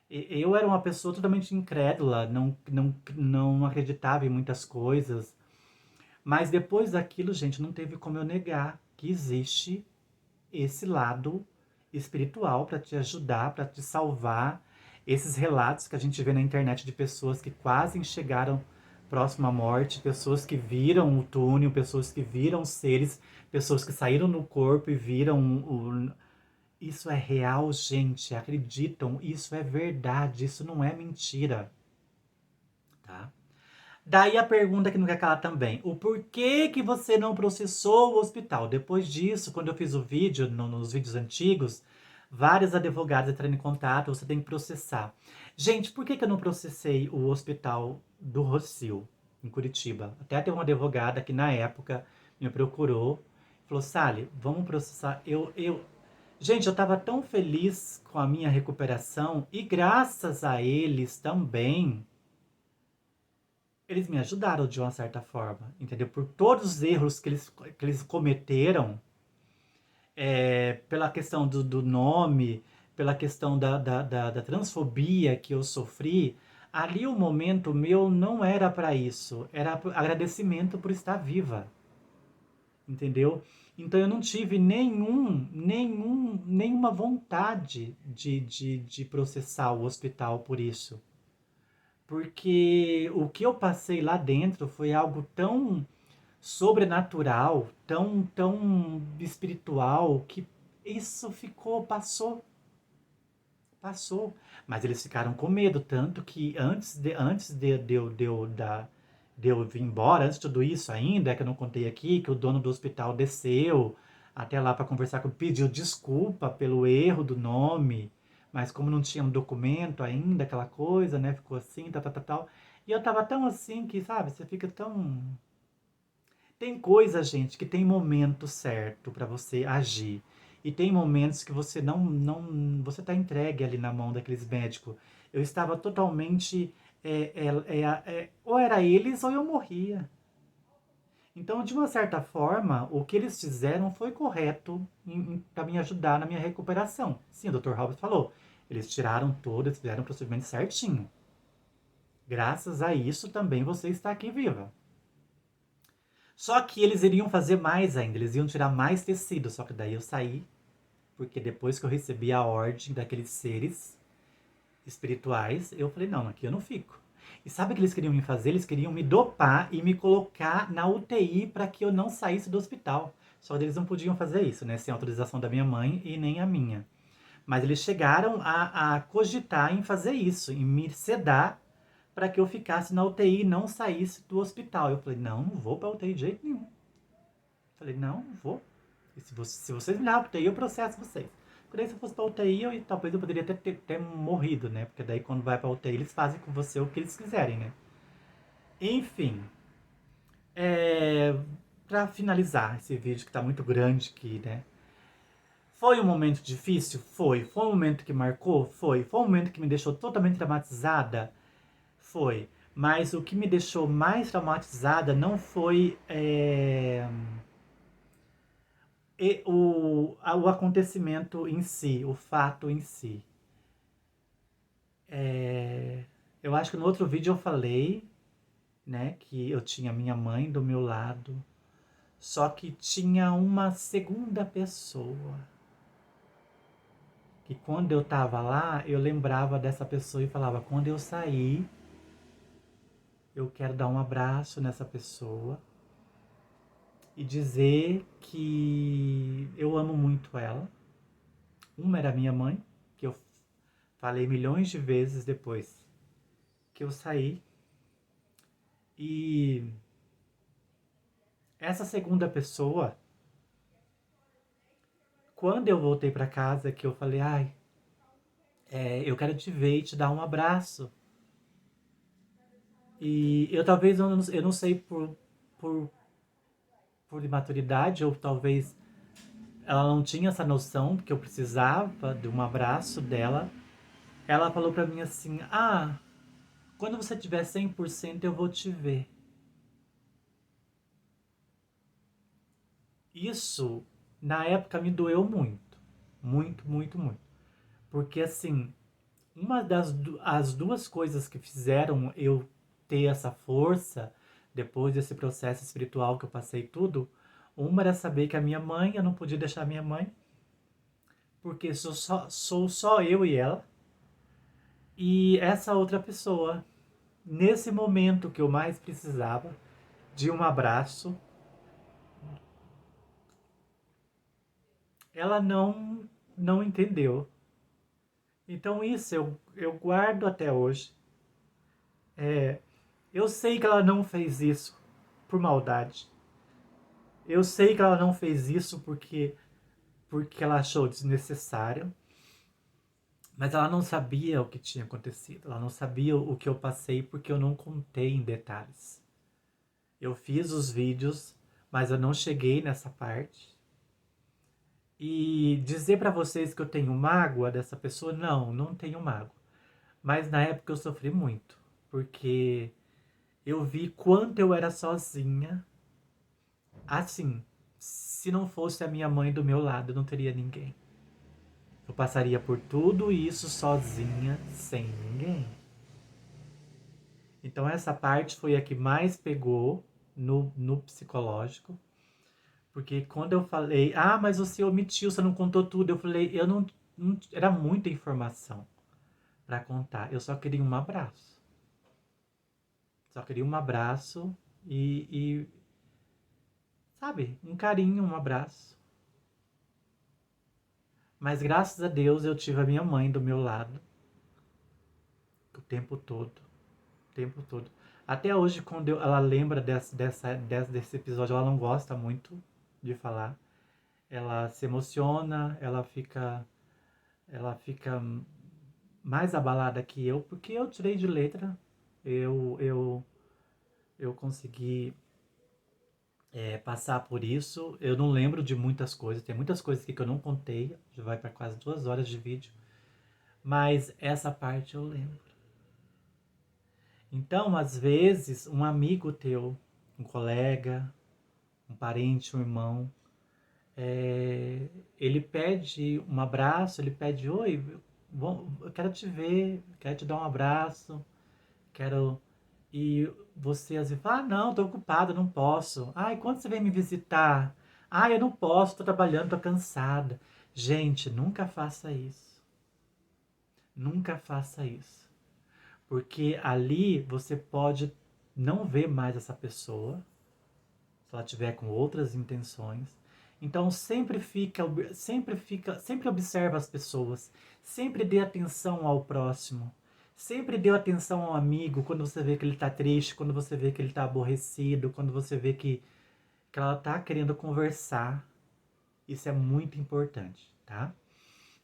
Eu era uma pessoa totalmente incrédula, não acreditava em muitas coisas, mas depois daquilo, gente, não teve como eu negar que existe esse lado espiritual para te ajudar, para te salvar. Esses relatos que a gente vê na internet de pessoas que quase chegaram próximo à morte, pessoas que viram o túnel, pessoas que viram seres, pessoas que saíram no corpo e viram Isso é real, gente, acreditam, isso é verdade, isso não é mentira, tá? Daí a pergunta que não quer calar também, o porquê que você não processou o hospital? Depois disso, quando eu fiz o vídeo, nos vídeos antigos, vários advogados entraram em contato, você tem que processar. Gente, por que eu não processei o hospital do Rossio, em Curitiba? Até tem uma advogada que na época me procurou, falou, Sally, vamos processar. Gente, eu tava tão feliz com a minha recuperação e graças a eles também, eles me ajudaram de uma certa forma, entendeu? Por todos os erros que eles cometeram, pela questão do nome, pela questão da transfobia que eu sofri, ali o momento meu não era para isso, era agradecimento por estar viva, entendeu? Então eu não tive nenhuma vontade de processar o hospital por isso. Porque o que eu passei lá dentro foi algo tão sobrenatural, tão espiritual, que isso passou. Mas eles ficaram com medo, tanto que antes de eu vir embora, antes de tudo isso ainda, que eu não contei aqui, que o dono do hospital desceu até lá para conversar comigo, pediu desculpa pelo erro do nome, mas como não tinha um documento ainda, aquela coisa, né, ficou assim, tal, tal, tal, tal. E eu tava tão assim que, sabe, você fica tão... Tem coisa, gente, que tem momento certo para você agir. E tem momentos que você não, você tá entregue ali na mão daqueles médicos. Eu estava totalmente, ou era eles ou eu morria. Então, de uma certa forma, o que eles fizeram foi correto para me ajudar na minha recuperação. Sim, o Dr. Hobbs falou. Eles tiraram tudo, eles fizeram o procedimento certinho. Graças a isso também você está aqui viva. Só que eles iriam fazer mais ainda, eles iam tirar mais tecido. Só que daí eu saí, porque depois que eu recebi a ordem daqueles seres espirituais, eu falei, não, aqui eu não fico. E sabe o que eles queriam me fazer? Eles queriam me dopar e me colocar na UTI para que eu não saísse do hospital. Só que eles não podiam fazer isso, né? Sem autorização da minha mãe e nem a minha. Mas eles chegaram a cogitar em fazer isso, em me sedar para que eu ficasse na UTI e não saísse do hospital. Eu falei, não, não vou para UTI de jeito nenhum. Falei, não, não vou. E se vocês me levam para UTI, eu processo vocês. Porque daí se eu fosse para UTI, talvez eu poderia ter morrido, né? Porque daí quando vai para UTI, eles fazem com você o que eles quiserem, né? Enfim, é, para finalizar esse vídeo que tá muito grande aqui, né? Foi um momento difícil? Foi. Foi um momento que marcou? Foi. Foi um momento que me deixou totalmente traumatizada? Foi. Mas o que me deixou mais traumatizada não foi o acontecimento em si, o fato em si. Eu acho que no outro vídeo eu falei, né, que eu tinha minha mãe do meu lado, só que tinha uma segunda pessoa. Que quando eu tava lá, eu lembrava dessa pessoa e falava, quando eu sair, eu quero dar um abraço nessa pessoa e dizer que eu amo muito ela. Uma era minha mãe, que eu falei milhões de vezes depois que eu saí. E essa segunda pessoa, quando eu voltei para casa, que eu falei, ai, eu quero te ver e te dar um abraço. E eu talvez, eu não sei por, por imaturidade, ou talvez ela não tinha essa noção que eu precisava de um abraço dela. Ela falou pra mim assim, quando você tiver 100% eu vou te ver. Isso, na época, me doeu muito. Muito, muito, muito. Porque, assim, as duas coisas que fizeram eu ter essa força, depois desse processo espiritual que eu passei tudo, uma era saber que a minha mãe, eu não podia deixar a minha mãe, porque sou só eu e ela. E essa outra pessoa, nesse momento que eu mais precisava de um abraço, ela não entendeu. Então isso eu guardo até hoje. Eu sei que ela não fez isso por maldade. Eu sei que ela não fez isso porque ela achou desnecessário. Mas ela não sabia o que tinha acontecido. Ela não sabia o que eu passei porque eu não contei em detalhes. Eu fiz os vídeos, mas eu não cheguei nessa parte. E dizer pra vocês que eu tenho mágoa dessa pessoa, não, não tenho mágoa. Mas na época eu sofri muito, porque eu vi quanto eu era sozinha. Assim, se não fosse a minha mãe do meu lado, eu não teria ninguém. Eu passaria por tudo isso sozinha, sem ninguém. Então essa parte foi a que mais pegou no psicológico. Porque quando eu falei, ah, mas você omitiu, você não contou tudo. Eu falei, eu não era muita informação pra contar. Eu só queria um abraço. Só queria um abraço e sabe, um carinho, um abraço. Mas graças a Deus eu tive a minha mãe do meu lado o tempo todo. O tempo todo. Até hoje, quando ela lembra desse episódio, ela não gosta muito de falar. Ela se emociona, ela fica mais abalada que eu, porque eu tirei de letra. Eu, eu, eu consegui passar por isso. Eu não lembro de muitas coisas. Tem muitas coisas aqui que eu não contei. Já vai para quase 2 horas de vídeo. Mas essa parte eu lembro. Então, às vezes, um amigo teu, um colega, um parente, um irmão, ele pede um abraço, ele pede, oi, eu quero te ver, quero te dar um abraço, quero... E você às vezes fala, ah, não, tô ocupado, não posso. Ai, quando você vem me visitar? Ah, eu não posso, tô trabalhando, tô cansada. Gente, nunca faça isso. Nunca faça isso. Porque ali você pode não ver mais essa pessoa, se ela tiver com outras intenções. Então sempre observa as pessoas, sempre dê atenção ao próximo, sempre dê atenção ao amigo quando você vê que ele está triste, quando você vê que ele está aborrecido, quando você vê que ela está querendo conversar. Isso é muito importante, tá?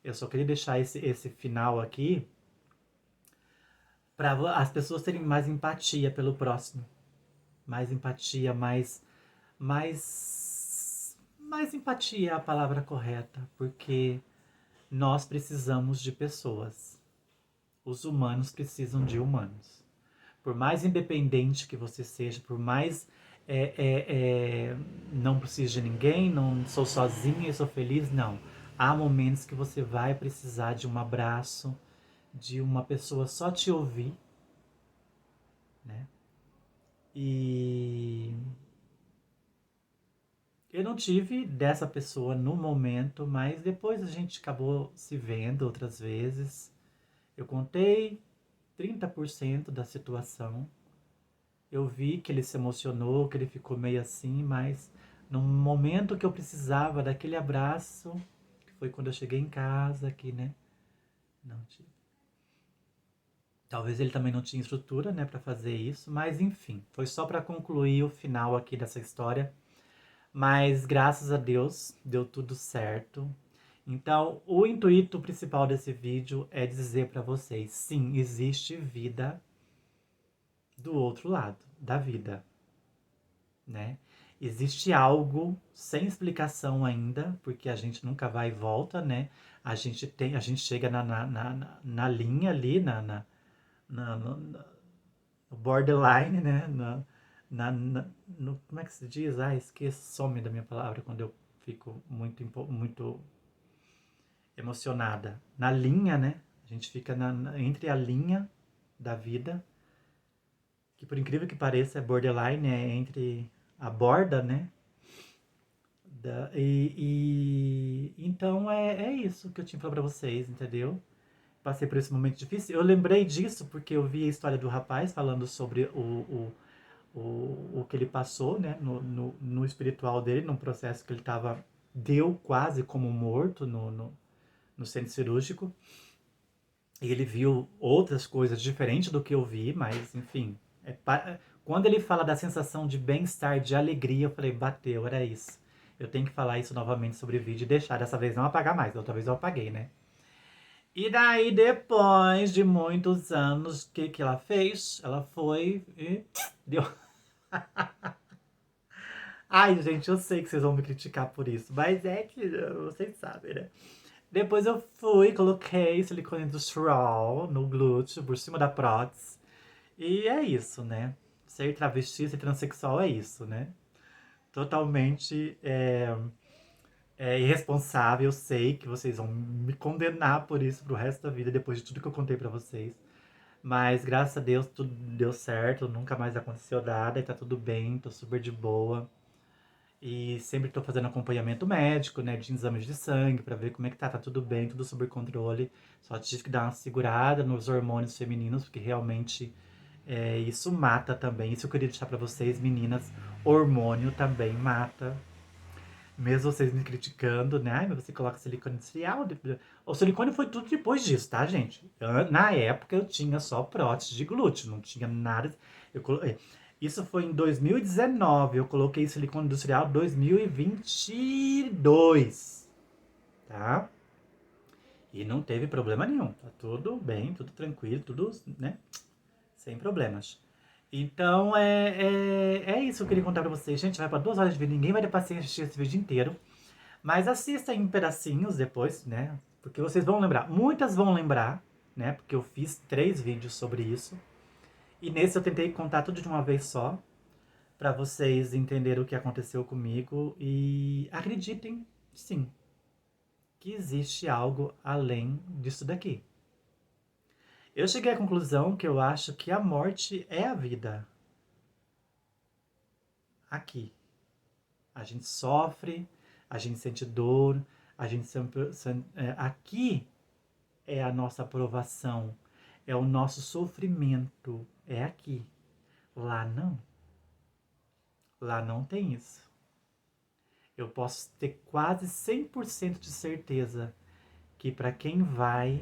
Eu só queria deixar esse final aqui para as pessoas terem mais empatia pelo próximo, mais empatia, mais empatia é a palavra correta, porque nós precisamos de pessoas. Os humanos precisam de humanos. Por mais independente que você seja, por mais não preciso de ninguém, não sou sozinha e sou feliz, não. Há momentos que você vai precisar de um abraço, de uma pessoa só te ouvir, né? E eu não tive dessa pessoa no momento, mas depois a gente acabou se vendo outras vezes. Eu contei 30% da situação. Eu vi que ele se emocionou, que ele ficou meio assim, mas no momento que eu precisava daquele abraço, que foi quando eu cheguei em casa aqui, né? Não tive. Talvez ele também não tinha estrutura, né, para fazer isso, mas enfim, foi só para concluir o final aqui dessa história. Mas graças a Deus deu tudo certo. Então, o intuito principal desse vídeo é dizer para vocês, sim, existe vida do outro lado da vida, né? Existe algo sem explicação ainda, porque a gente nunca vai e volta, né? A gente chega na linha ali, no borderline, né? Como é que se diz? Ah, esqueço, some da minha palavra quando eu fico muito emocionada. Na linha, né? A gente fica entre a linha da vida, que por incrível que pareça é borderline, é entre a borda, né? Então é isso que eu tinha pra falar pra vocês, entendeu? Passei por esse momento difícil. Eu lembrei disso porque eu vi a história do rapaz falando sobre o que ele passou, né? No espiritual dele, num processo que ele tava. Deu quase como morto no centro cirúrgico. E ele viu outras coisas diferentes do que eu vi, mas enfim. Quando ele fala da sensação de bem-estar, de alegria, eu falei, bateu, era isso. Eu tenho que falar isso novamente sobre o vídeo e deixar dessa vez não apagar mais. Da outra vez eu apaguei, né? E daí, depois de muitos anos, o que ela fez? Ela foi e deu. Ai, gente, eu sei que vocês vão me criticar por isso, mas é que vocês sabem, né? Depois eu fui, coloquei silicone industrial no glúteo, por cima da prótese. E é isso, né? Ser travesti, ser transexual é isso, né? Totalmente irresponsável. Eu sei que vocês vão me condenar por isso pro resto da vida, depois de tudo que eu contei pra vocês. Mas graças a Deus tudo deu certo, nunca mais aconteceu nada e tá tudo bem, tô super de boa. E sempre tô fazendo acompanhamento médico, né, de exames de sangue pra ver como é que tá tudo bem, tudo sob controle. Só tive que dar uma segurada nos hormônios femininos, porque realmente isso mata também. Isso eu queria deixar pra vocês, meninas. Hormônio também mata. Mesmo vocês me criticando, né? Ai, mas você coloca silicone industrial. O silicone foi tudo depois disso, tá, gente? Na época eu tinha só prótese de glúteo, não tinha nada. Isso foi em 2019. Eu coloquei silicone industrial em 2022, tá? E não teve problema nenhum. Tá tudo bem, tudo tranquilo, tudo, né? Sem problemas. Então é isso que eu queria contar pra vocês. Gente, vai pra 2 horas de vídeo. Ninguém vai ter paciência de assistir esse vídeo inteiro. Mas assista em pedacinhos depois, né? Porque vocês vão lembrar. Muitas vão lembrar, né? Porque eu fiz 3 vídeos sobre isso. E nesse eu tentei contar tudo de uma vez só. Pra vocês entenderem o que aconteceu comigo. E acreditem, sim, que existe algo além disso daqui. Eu cheguei à conclusão que eu acho que a morte é a vida. Aqui. A gente sofre, a gente sente dor, a gente sempre. Aqui é a nossa aprovação, é o nosso sofrimento, é aqui. Lá não. Lá não tem isso. Eu posso ter quase 100% de certeza que para quem vai.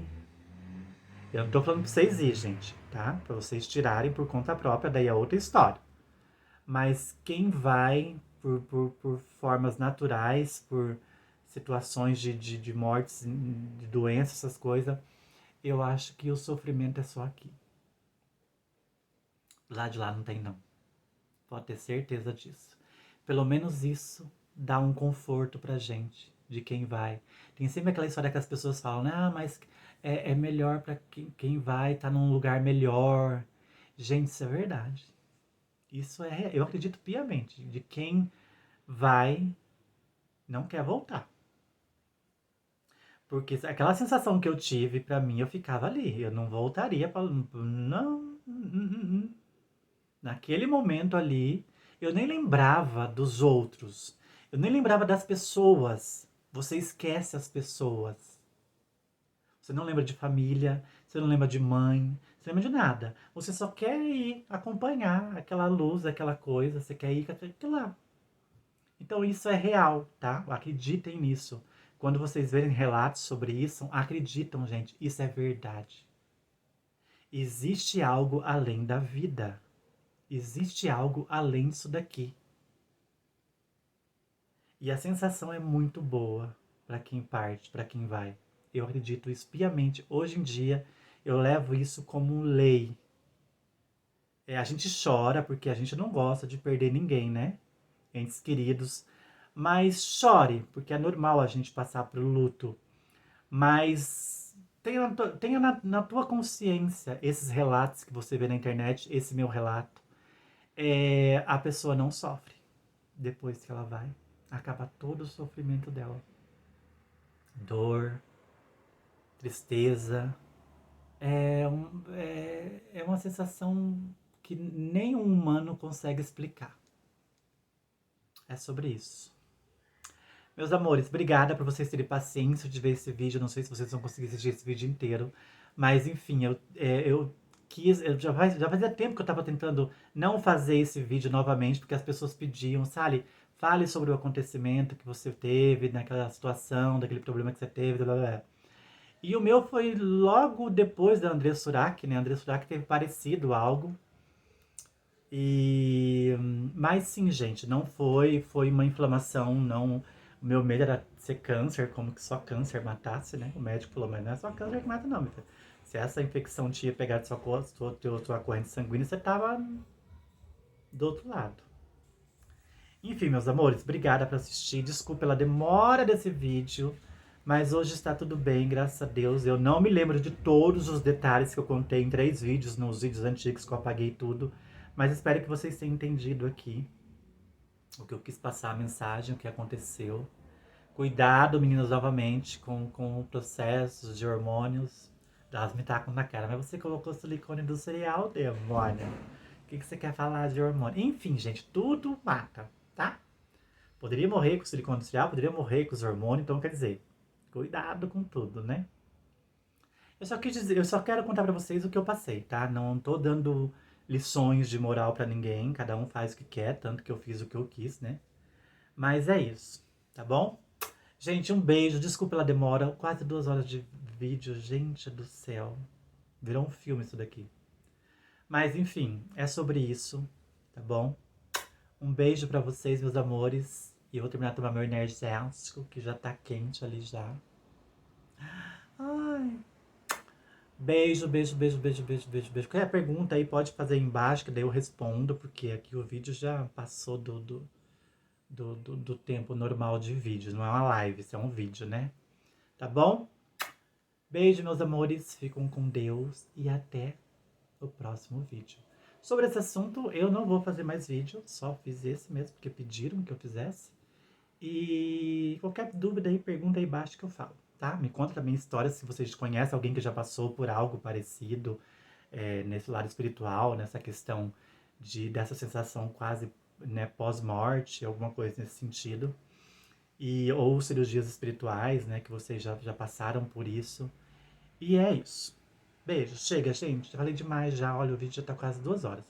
Eu não tô falando pra vocês ir, gente, tá? Pra vocês tirarem por conta própria, daí é outra história. Mas quem vai por formas naturais, por situações de mortes, de doenças, essas coisas, eu acho que o sofrimento é só aqui. Lá de lá não tem, não. Pode ter certeza disso. Pelo menos isso dá um conforto pra gente, de quem vai. Tem sempre aquela história que as pessoas falam, ah, mas é melhor pra quem vai estar num lugar melhor. Gente, isso é verdade. Isso eu acredito piamente, de quem vai não quer voltar. Porque aquela sensação que eu tive, pra mim, eu ficava ali. Eu não voltaria para. Não. Naquele momento ali, eu nem lembrava dos outros. Eu nem lembrava das pessoas. Você esquece as pessoas. Você não lembra de família, você não lembra de mãe, você não lembra de nada. Você só quer ir acompanhar aquela luz, aquela coisa, você quer ir aquilo lá. Então isso é real, tá? Acreditem nisso. Quando vocês verem relatos sobre isso, acreditam, gente, isso é verdade. Existe algo além da vida. Existe algo além disso daqui. E a sensação é muito boa para quem parte, para quem vai. Eu acredito isso piamente. Hoje em dia, eu levo isso como lei. A gente chora porque a gente não gosta de perder ninguém, né? Entes queridos. Mas chore, porque é normal a gente passar pelo luto. Mas tenha na tua consciência esses relatos que você vê na internet, esse meu relato. A pessoa não sofre depois que ela vai. Acaba todo o sofrimento dela. Dor, tristeza. É uma sensação que nem um humano consegue explicar. É sobre isso. Meus amores, obrigada por vocês terem paciência de ver esse vídeo. Não sei se vocês vão conseguir assistir esse vídeo inteiro. Mas enfim, eu quis. Já fazia tempo que eu tava tentando não fazer esse vídeo novamente, porque as pessoas pediam, Sally, fale sobre o acontecimento que você teve, naquela situação, daquele problema que você teve, blá blá blá. E o meu foi logo depois da Andressa Surak, né? A Andressa Surak teve parecido algo. Mas sim, gente, não foi uma inflamação, não. O meu medo era ser câncer, como que só câncer matasse, né? O médico falou, mas não é só câncer que mata, não, meu filho. Se essa infecção tinha pegado sua corrente sanguínea, você tava do outro lado. Enfim, meus amores, obrigada por assistir. Desculpa pela demora desse vídeo, mas hoje está tudo bem, graças a Deus. Eu não me lembro de todos os detalhes que eu contei em 3 vídeos, nos vídeos antigos que eu apaguei tudo, mas espero que vocês tenham entendido aqui o que eu quis passar, a mensagem, o que aconteceu. Cuidado, meninas, novamente, com processos de hormônios. Elas me tacam na cara. Mas você colocou silicone industrial, demônio. O que você quer falar de hormônio? Enfim, gente, tudo mata, tá? Poderia morrer com silicone industrial, poderia morrer com os hormônios. Então, quer dizer, cuidado com tudo, né? Eu só quis dizer, eu só quero contar pra vocês o que eu passei, tá? Não tô dando lições de moral pra ninguém. Cada um faz o que quer, tanto que eu fiz o que eu quis, né? Mas é isso, tá bom? Gente, um beijo. Desculpa pela demora. Quase 2 horas de vídeo. Gente do céu. Virou um filme isso daqui. Mas enfim, é sobre isso, tá bom? Um beijo pra vocês, meus amores. E eu vou terminar de tomar meu energético, que já tá quente ali já. Ai. Beijo, beijo, beijo, beijo, beijo, beijo, beijo. Qualquer pergunta aí pode fazer aí embaixo, que daí eu respondo, porque aqui o vídeo já passou do tempo normal de vídeo. Não é uma live, isso é um vídeo, né? Tá bom? Beijo, meus amores. Ficam com Deus e até o próximo vídeo. Sobre esse assunto, eu não vou fazer mais vídeo. Só fiz esse mesmo, porque pediram que eu fizesse. E qualquer dúvida aí, pergunta aí embaixo que eu falo, tá? Me conta também histórias se vocês conhecem alguém que já passou por algo parecido nesse lado espiritual, nessa questão dessa sensação quase, né, pós-morte, alguma coisa nesse sentido. Ou cirurgias espirituais, né, que vocês já passaram por isso. E é isso. Beijo. Chega, gente. Já falei demais já. Olha, o vídeo já tá quase 2 horas.